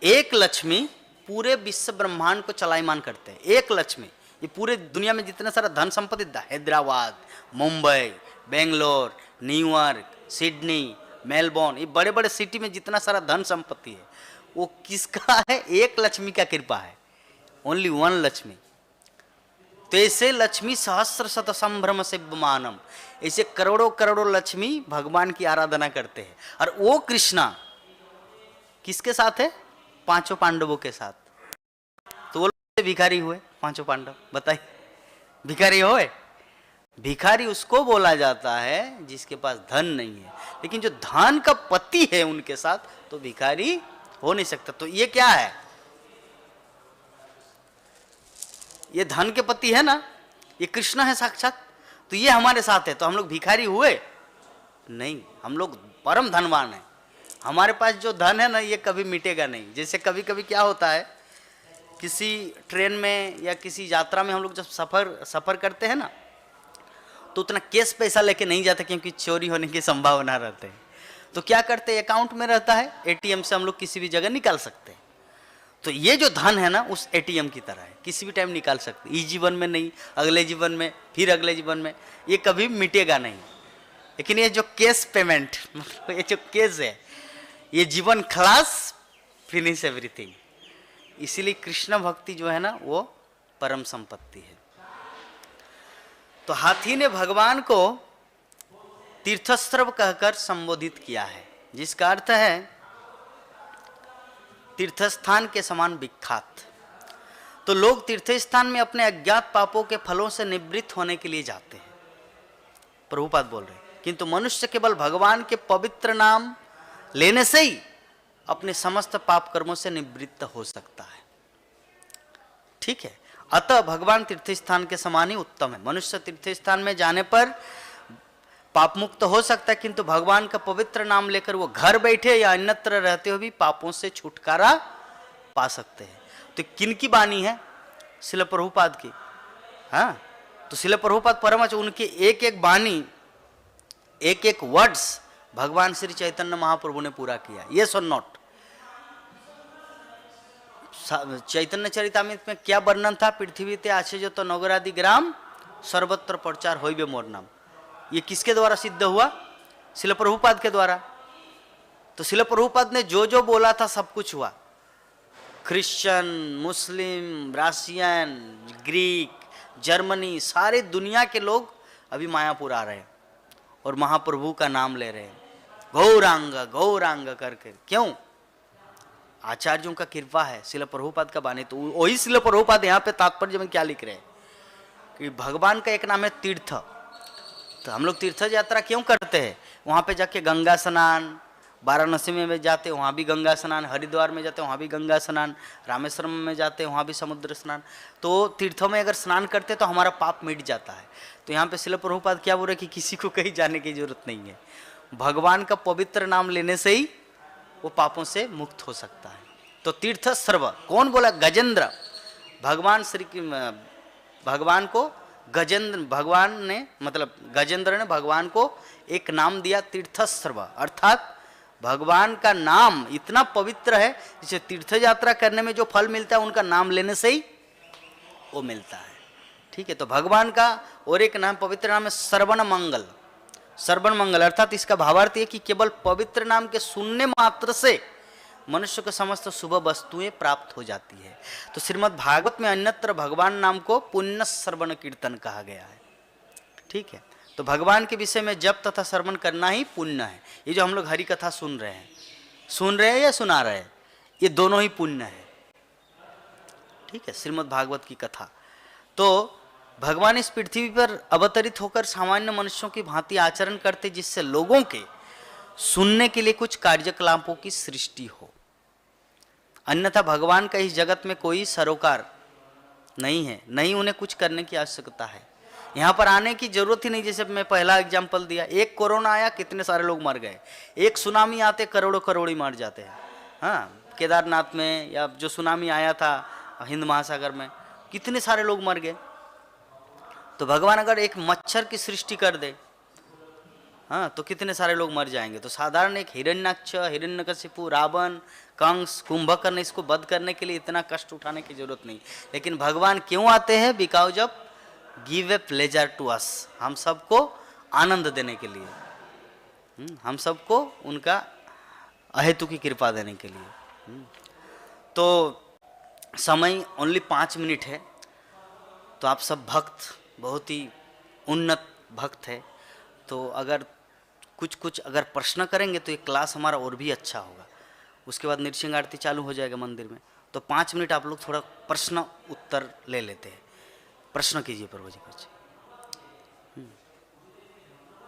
एक लक्ष्मी पूरे विश्व ब्रह्मांड को चलायमान करते हैं। एक लक्ष्मी, ये पूरे दुनिया में जितना सारा धन संपत्ति, Hyderabad, Mumbai, Bangalore, New York, Sydney, Melbourne, ये बड़े बड़े सिटी में जितना सारा धन संपत्ति है वो किसका है? एक लक्ष्मी का कृपा है, ओनली वन लक्ष्मी। तो ऐसे लक्ष्मी सहस्र शत संभ्रम से मानम, ऐसे करोड़ों करोड़ों लक्ष्मी भगवान की आराधना करते हैं। और वो कृष्णा किसके साथ है? पांचों पांडवों के साथ। तो वो लोग भिखारी हुए पांचों पांडव, बताइए भिखारी हुए? भिखारी उसको बोला जाता है जिसके पास धन नहीं है। लेकिन जो धन का पति है उनके साथ, तो भिखारी हो नहीं सकता। तो ये क्या है? ये धन के पति है ना, ये कृष्ण है साक्षात। तो ये हमारे साथ है, तो हम लोग भिखारी हुए नहीं, हम लोग परम धनवान हैं। हमारे पास जो धन है ना, ये कभी मिटेगा नहीं। जैसे कभी कभी क्या होता है, किसी ट्रेन में या किसी यात्रा में हम लोग जब सफर करते हैं ना, तो उतना कैश पैसा लेके नहीं जाते, क्योंकि चोरी होने की संभावना रहते हैं। तो क्या करते हैं, अकाउंट में रहता है, एटीएम से हम लोग किसी भी जगह निकाल सकते हैं। तो ये जो धन है ना, उस एटीएम की तरह है, किसी भी टाइम निकाल सकते। इस जीवन में नहीं, अगले जीवन में, फिर अगले जीवन में, ये कभी मिटेगा नहीं। लेकिन ये जो कैश पेमेंट, मतलब ये जो कैश है, ये जीवन खलास, फिनिश एवरीथिंग। इसीलिए कृष्ण भक्ति जो है ना, वो परम संपत्ति है। तो हाथी ने भगवान को तीर्थस्त्रव कहकर संबोधित किया है, जिसका अर्थ है तीर्थस्थान के समान विख्यात। तो लोग तीर्थस्थान में अपने अज्ञात पापों के फलों से निवृत्त होने के लिए जाते हैं, प्रभुपाद बोल रहे हैं। किंतु मनुष्य केवल भगवान के पवित्र नाम लेने से ही अपने समस्त पाप कर्मों से निवृत्त हो सकता है। ठीक है, अतः भगवान तीर्थस्थान के समान ही उत्तम है। मनुष्य तीर्थस्थान में जाने पर पाप मुक्त हो सकता है, किंतु भगवान का पवित्र नाम लेकर वो घर बैठे या अन्यत्र रहते हुए भी पापों से छुटकारा पा सकते हैं। तो किन की वाणी है? श्रील प्रभुपाद की। हाँ, तो श्रील प्रभुपाद परमहंस, उनके एक एक वाणी, एक एक वर्ड्स भगवान श्री चैतन्य महाप्रभु ने पूरा किया। यस और नॉट? चैतन्य चरितामृत में क्या वर्णन था? पृथ्वी ते आछे जो तो नगरादि ग्राम, सर्वत्र प्रचार होइबे मोर नाम। ये किसके द्वारा सिद्ध हुआ? श्रील प्रभुपाद के द्वारा। तो श्रील प्रभुपाद ने जो जो बोला था सब कुछ हुआ। क्रिश्चियन, मुस्लिम, रशियन, ग्रीक, जर्मनी, सारे दुनिया के लोग अभी मायापुर आ रहे हैं और महाप्रभु का नाम ले रहे हैं, गौरांग गौरांग करके। क्यों? आचार्यों का कृपा है, श्रील प्रभुपाद का वाणी। तो वही श्रील प्रभुपाद यहाँ पे तात्पर्य में क्या लिख रहे हैं कि भगवान का एक नाम है तीर्थ। तो हम लोग तीर्थ यात्रा क्यों करते हैं? वहाँ पे जाके गंगा स्नान, वाराणसी में जाते हैं वहाँ भी गंगा स्नान, हरिद्वार में जाते हैं वहाँ भी गंगा स्नान, रामेश्वरम में जाते हैं वहाँ भी समुद्र स्नान। तो तीर्थों में अगर स्नान करते तो हमारा पाप मिट जाता है। तो यहाँ पे श्रील प्रभुपाद क्या बोल रहे कि किसी को कहीं जाने की जरूरत नहीं है, भगवान का पवित्र नाम लेने से ही वो पापों से मुक्त हो सकता है। तो तीर्थ सर्व कौन बोला? गजेंद्र। भगवान भगवान को गजेंद्र, भगवान ने मतलब गजेंद्र ने भगवान को एक नाम दिया तीर्थ सर्व, अर्थात भगवान का नाम इतना पवित्र है जिसे तीर्थ यात्रा करने में जो फल मिलता है उनका नाम लेने से ही वो मिलता है। ठीक है, तो भगवान का और एक नाम, पवित्र नाम है श्रवण मंगल। श्रवण मंगल अर्थात इसका भावार्थ है कि केवल पवित्र नाम के सुनने मात्र से मनुष्य को समस्त शुभ वस्तुएं प्राप्त हो जाती है। तो श्रीमद् भागवत में अन्यत्र भगवान नाम को पुण्य श्रवण कीर्तन कहा गया है। ठीक है, तो भगवान के विषय में जप तथा श्रवण करना ही पुण्य है। ये जो हम लोग हरि कथा सुन रहे हैं या सुना रहे हैं, ये दोनों ही पुण्य है। ठीक है, श्रीमद् भागवत की कथा। तो भगवान इस पृथ्वी पर अवतरित होकर सामान्य मनुष्यों की भांति आचरण करते, जिससे लोगों के सुनने के लिए कुछ कार्यकलापों की सृष्टि हो। अन्यथा भगवान का इस जगत में कोई सरोकार नहीं है, नहीं उन्हें कुछ करने की आवश्यकता है। यहाँ पर आने की जरूरत ही नहीं। जैसे मैं पहला एग्जाम्पल दिया, एक कोरोना आया कितने सारे लोग मर गए, एक सुनामी आते करोड़ों करोड़ी मर जाते हैं। हाँ, केदारनाथ में या जो सुनामी आया था हिंद महासागर में, कितने सारे लोग मर गए। तो भगवान अगर एक मच्छर की सृष्टि कर दे, हाँ, तो कितने सारे लोग मर जाएंगे। तो साधारण एक हिरण्याक्ष, हिरण्यकशिपु, रावण, कंस, कुंभकर्ण, इसको वध करने के लिए इतना कष्ट उठाने की जरूरत नहीं। लेकिन भगवान क्यों आते हैं? Because of give a pleasure to us, हम सबको आनंद देने के लिए, हम सबको उनका अहेतु की कृपा देने के लिए। तो समय ओनली 5 मिनट है। तो आप सब भक्त बहुत ही उन्नत भक्त है, तो अगर कुछ अगर प्रश्न करेंगे तो ये क्लास हमारा और भी अच्छा होगा। उसके बाद नृसिंह आरती चालू हो जाएगा मंदिर में, तो 5 मिनट आप लोग थोड़ा प्रश्न उत्तर ले लेते हैं। प्रश्न कीजिए प्रभु जी कुछ,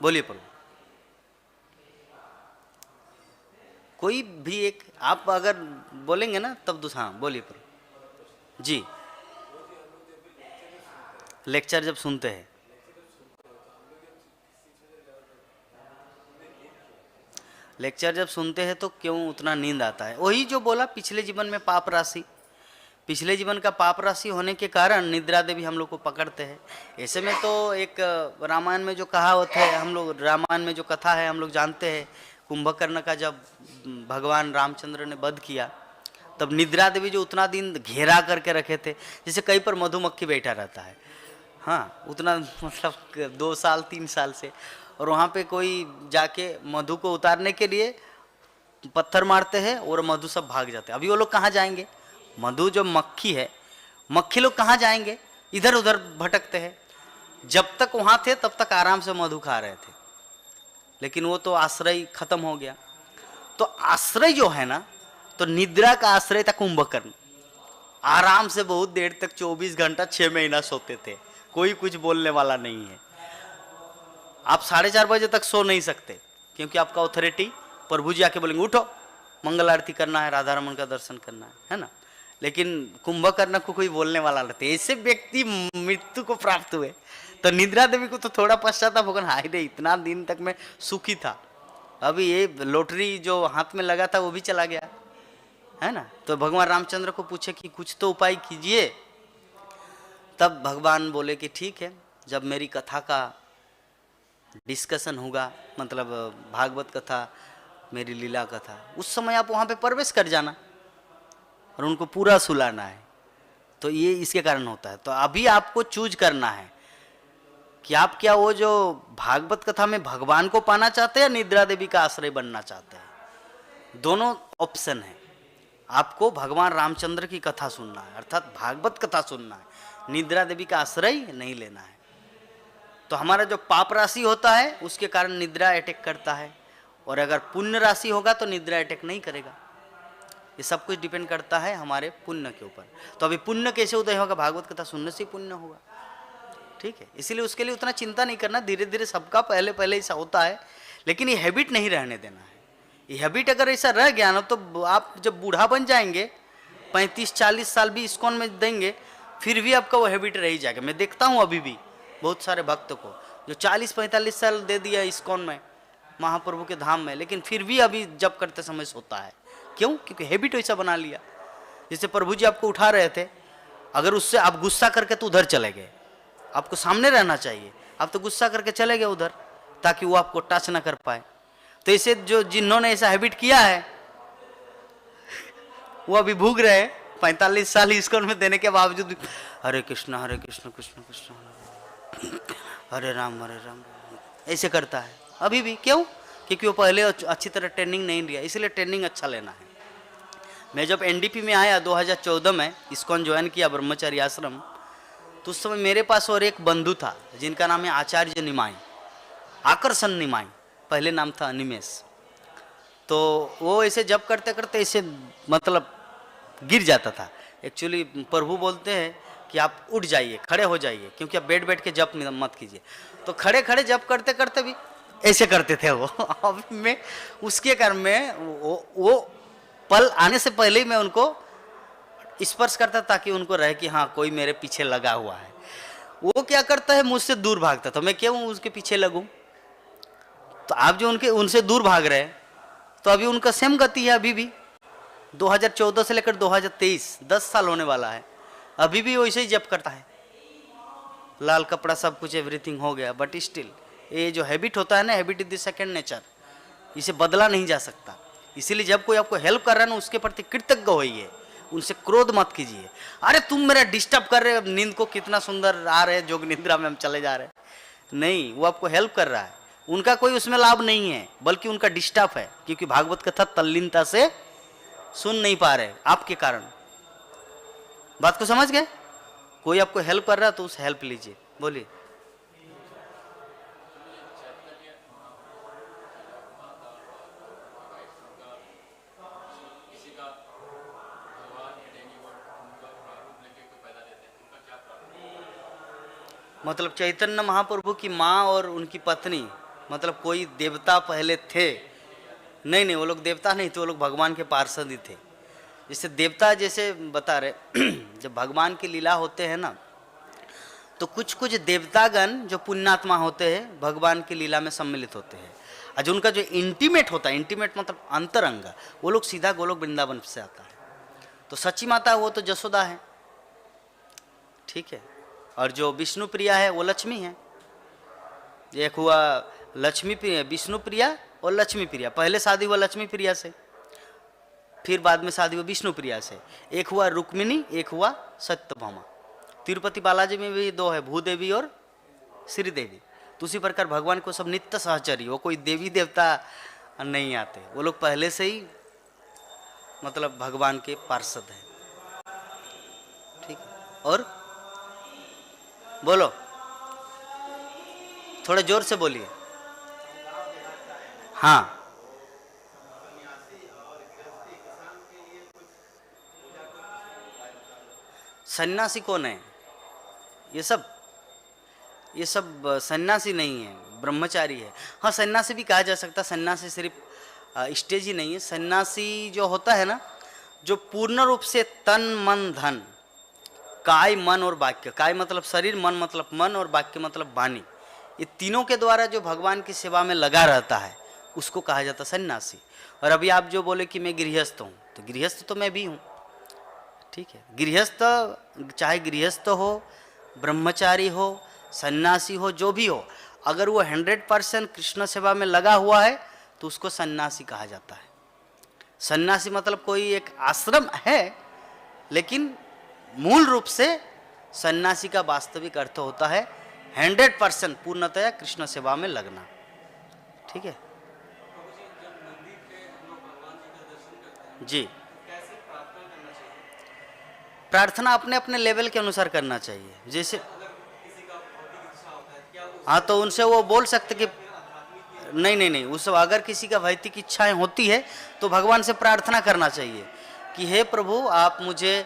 बोलिए प्रभु। कोई भी एक आप अगर बोलेंगे ना तब दूसरा, हाँ बोलिए प्रभु जी। लेक्चर जब सुनते हैं, लेक्चर जब सुनते हैं तो क्यों उतना नींद आता है? वही जो बोला, पिछले जीवन में पाप राशि, पिछले जीवन का पाप राशि होने के कारण निद्रा देवी हम लोग को पकड़ते हैं। ऐसे में तो एक रामायण में जो कहावत है, हम लोग रामायण में जो कथा है हम लोग जानते हैं, कुंभकर्ण का जब भगवान रामचंद्र ने वध किया तब निद्रा देवी जो उतना दिन घेरा करके रखे थे, जैसे कहीं पर मधुमक्खी बैठा रहता है, हाँ, उतना मतलब 2 साल 3 साल से, और वहाँ पे कोई जाके मधु को उतारने के लिए पत्थर मारते हैं और मधु सब भाग जाते हैं। अभी वो लोग कहाँ जाएंगे? मधु जो मक्खी है, मक्खी लोग कहाँ जाएंगे? इधर उधर भटकते हैं। जब तक वहाँ थे तब तक आराम से मधु खा रहे थे, लेकिन वो तो आश्रय खत्म हो गया। तो आश्रय जो है ना, तो निद्रा का आश्रय था कुंभकर्ण। आराम से बहुत देर तक 24 घंटा 6 महीना सोते थे, कोई कुछ बोलने वाला नहीं है। आप 4:30 बजे तक सो नहीं सकते, क्योंकि आपका अथॉरिटी प्रभु जी आके बोलेंगे उठो, मंगल आरती करना है, राधा रमन का दर्शन करना है ना। लेकिन कुंभकर्ण को कोई बोलने वाला नहीं थे। ऐसे व्यक्ति मृत्यु को प्राप्त हुए। तो निद्रा देवी को तो थोड़ा पश्चाताप होगा, हाय रे इतना दिन तक मैं सुखी था, अभी ये लॉटरी जो हाथ में लगा था वो भी चला गया, है ना। तो भगवान रामचंद्र को पूछे कि कुछ तो उपाय कीजिए। तब भगवान बोले कि ठीक है, जब मेरी कथा का डिस्कशन होगा, मतलब भागवत कथा, मेरी लीला कथा, उस समय आप वहाँ पे प्रवेश कर जाना और उनको पूरा सुलाना है। तो ये इसके कारण होता है। तो अभी आपको चूज करना है कि आप क्या वो जो भागवत कथा में भगवान को पाना चाहते हैं या निद्रा देवी का आश्रय बनना चाहते हैं। दोनों ऑप्शन है। आपको भगवान रामचंद्र की कथा सुनना है, अर्थात भागवत कथा सुनना है, निद्रा देवी का आश्रय नहीं लेना है। तो हमारा जो पाप राशि होता है उसके कारण निद्रा अटैक करता है, और अगर पुण्य राशि होगा तो निद्रा अटैक नहीं करेगा। ये सब कुछ डिपेंड करता है हमारे पुण्य के ऊपर। तो अभी पुण्य कैसे उदय होगा? भागवत कथा सुनने से पुण्य होगा, ठीक है। इसीलिए उसके लिए उतना चिंता नहीं करना, धीरे धीरे सबका पहले पहले ऐसा होता है, लेकिन ये हैबिट नहीं रहने देना है। ये हैबिट अगर ऐसा रह गया ना, तो आप जब बूढ़ा बन जाएंगे, 35-40 साल भी इस्कॉन में देंगे, फिर भी आपका वो हैबिट रह जाएगा। मैं देखता हूँ अभी भी बहुत सारे भक्तों को जो 40-45 साल दे दिया इस्कॉन में, महाप्रभु के धाम में, लेकिन फिर भी अभी जप करते समय सोता है। क्यों? क्योंकि हैबिट वैसा बना लिया। जैसे प्रभु जी आपको उठा रहे थे, अगर उससे आप गुस्सा करके तो उधर चले गए, आपको सामने रहना चाहिए, आप तो गुस्सा करके चले गए उधर, ताकि वो आपको टच ना कर पाए। तो इसे जो जिन्होंने ऐसा हैबिट किया है वो अभी भूग रहे हैं 45 साल इस्कॉन में देने के बावजूद, हरे कृष्ण कृष्ण कृष्ण हरे राम ऐसे करता है अभी भी। क्यों? क्योंकि वो पहले अच्छी तरह ट्रेनिंग नहीं लिया, इसलिए ट्रेनिंग अच्छा लेना है। मैं जब एनडीपी में आया 2014 में, इस्कॉन ज्वाइन किया ब्रह्मचारी आश्रम, तो उस समय मेरे पास और एक बंधु था जिनका नाम है आचार्य निमाई, आकर्षण निमाई, पहले नाम था अनिमेश। तो वो ऐसे जब करते करते ऐसे मतलब गिर जाता था। एक्चुअली प्रभु बोलते हैं कि आप उठ जाइए, खड़े हो जाइए, क्योंकि आप बैठ बैठ के जप मत कीजिए। तो खड़े खड़े जप करते करते भी ऐसे करते थे वो। अब मैं उसके कारण में वो पल आने से पहले ही मैं उनको स्पर्श करता ताकि उनको रहे कि हाँ कोई मेरे पीछे लगा हुआ है। वो क्या करता है, मुझसे दूर भागता था, मैं क्यों उसके पीछे लगूं? तो आप जो उनसे दूर भाग रहे हैं, तो अभी उनका सेम गति है अभी भी। 2014 से लेकर 2023 10 साल होने वाला है, अभी भी वैसे ही जप करता है, लाल कपड़ा सब कुछ एवरीथिंग हो गया, बट स्टिल ये जो हैबिट होता है ना, habit is the second nature, इसे बदला नहीं जा सकता। इसीलिए जब कोई आपको हेल्प कर रहा है ना, उसके प्रति कृतज्ञ होइए, उनसे क्रोध मत कीजिए। अरे तुम मेरा डिस्टर्ब कर रहे हो, नींद को कितना सुंदर आ रहे, जोग निद्रा में हम चले जा रहे हैं। नहीं, वो आपको हेल्प कर रहा है, उनका कोई उसमें लाभ नहीं है, बल्कि उनका डिस्टर्ब है, क्योंकि भागवत कथा तल्लीनता से सुन नहीं पा रहे आपके कारण। बात को समझ गए? कोई आपको हेल्प कर रहा है तो उस हेल्प लीजिए। बोलिए। मतलब चैतन्य महाप्रभु की माँ और उनकी पत्नी, मतलब कोई देवता पहले थे? नहीं नहीं, वो लोग देवता नहीं थे, वो लोग भगवान के पार्षद ही थे। जैसे देवता, जैसे बता रहे जब भगवान की लीला होते हैं ना, तो कुछ कुछ देवतागण जो पुण्यात्मा होते हैं भगवान की लीला में सम्मिलित होते हैं, और जो उनका जो इंटीमेट होता है, इंटीमेट मतलब अंतरंग, वो लोग सीधा गोलोक वृंदावन से आता है। तो सच्ची माता वो तो जसोदा है, ठीक है, और जो विष्णु प्रिया है वो लक्ष्मी है। एक हुआ लक्ष्मी प्रिया, विष्णु प्रिया और लक्ष्मी प्रिया, पहले शादी हुआ लक्ष्मी प्रिया से, फिर बाद में शादी हुआ विष्णु प्रिया से। एक हुआ रुक्मिणी, एक हुआ सत्यभामा। तिरुपति बालाजी में भी दो है, भूदेवी और श्रीदेवी। तो उसी प्रकार भगवान को सब नित्य सहचरी, वो कोई देवी देवता नहीं आते, वो लोग पहले से ही मतलब भगवान के पार्षद हैं, ठीक है। और बोलो, थोड़ा जोर से बोलिए। हाँ, सन्यासी कौन है? ये सब सन्यासी नहीं है, ब्रह्मचारी है। हाँ, सन्यासी भी कहा जा सकता है। सन्यासी सिर्फ स्टेज ही नहीं है। सन्यासी जो होता है ना, जो पूर्ण रूप से तन मन धन, काय मन और वाक्य, काय मतलब शरीर, मन मतलब मन, और वाक्य मतलब वाणी, ये तीनों के द्वारा जो भगवान की सेवा में लगा रहता है, उसको कहा जाता है सन्यासी। और अभी आप जो बोले कि मैं गृहस्थ हूँ, तो गृहस्थ तो मैं भी हूँ, ठीक है। गृहस्थ, चाहे गृहस्थ हो, ब्रह्मचारी हो, सन्यासी हो, जो भी हो, अगर वो 100% कृष्ण सेवा में लगा हुआ है तो उसको सन्यासी कहा जाता है। सन्यासी मतलब कोई एक आश्रम है, लेकिन मूल रूप से सन्यासी का वास्तविक अर्थ होता है 100% पूर्णतया कृष्ण सेवा में लगना, ठीक है जी। प्रार्थना अपने अपने लेवल के अनुसार करना चाहिए। जैसे हाँ, तो उनसे वो बोल सकते कि नहीं नहीं नहीं, उस अगर किसी का भौतिक इच्छाएं होती है तो भगवान से प्रार्थना करना चाहिए कि हे प्रभु, आप मुझे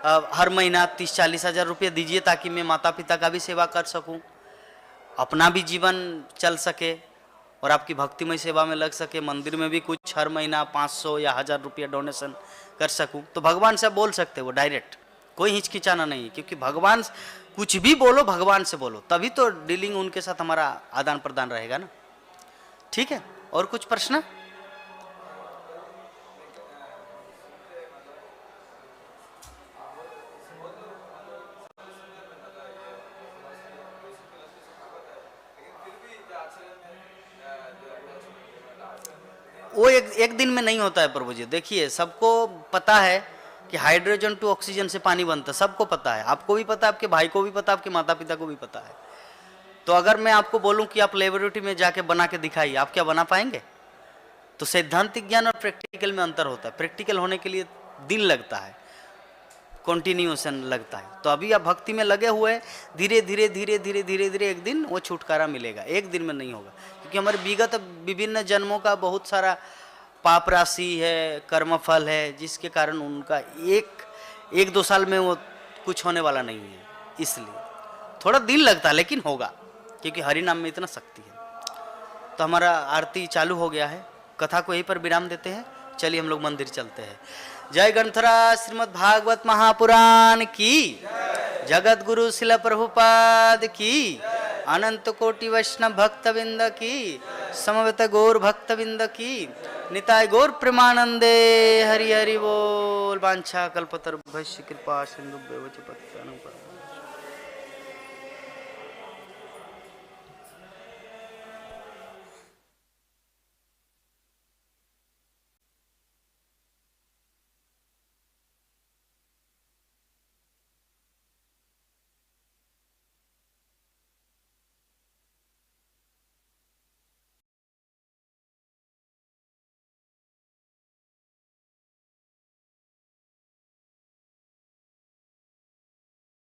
हर महीना 30-40 हज़ार रुपये दीजिए, ताकि मैं माता पिता का भी सेवा कर सकूं, अपना भी जीवन चल सके और आपकी भक्तिमय सेवा में लग सके, मंदिर में भी कुछ हर महीना 500 या 1000 रुपये डोनेशन कर सकूं। तो भगवान से बोल सकते हो डायरेक्ट, कोई हिचकिचाना नहीं, क्योंकि भगवान, कुछ भी बोलो भगवान से बोलो, तभी तो डीलिंग उनके साथ हमारा आदान प्रदान रहेगा ना, ठीक है। और कुछ प्रश्न? वो एक दिन में नहीं होता है प्रभु जी। देखिए सबको पता है कि हाइड्रोजन टू ऑक्सीजन से पानी बनता है, सबको पता है, आपको भी पता है, आपके भाई को भी पता है, आपके माता पिता को भी पता है। तो अगर मैं आपको बोलूं कि आप लेबोरेटरी में जाके बना के दिखाइए, आप क्या बना पाएंगे? तो सैद्धांतिक ज्ञान और प्रैक्टिकल में अंतर होता है। प्रैक्टिकल होने के लिए दिन लगता है, कॉन्टिन्यूएशन लगता है। तो अभी आप भक्ति में लगे हुए हैं, धीरे धीरे धीरे धीरे धीरे धीरे एक दिन वो छुटकारा मिलेगा, एक दिन में नहीं होगा। क्योंकि हमारे विगत विभिन्न जन्मों का बहुत सारा पाप राशि है, कर्मफल है, जिसके कारण उनका एक दो साल में वो कुछ होने वाला नहीं है। इसलिए थोड़ा दिन लगता है, लेकिन होगा, क्योंकि हरि नाम में इतना शक्ति है। तो हमारा आरती चालू हो गया है, कथा को यहीं पर विराम देते हैं। चलिए हम लोग मंदिर चलते हैं। जय ग्रंथराज श्रीमद् भागवत महापुराण की, जगत गुरु शिला प्रभुपाद की, अनंत कोटि वैष्णव भक्तविंद की, समवेत गौर भक्तविंद की, निताय गौर प्रेमानंदे। हरि हरि बोल। वांछा कल्पतरुभ्यश्च कृपा सिंधुभ्यो च पतितानां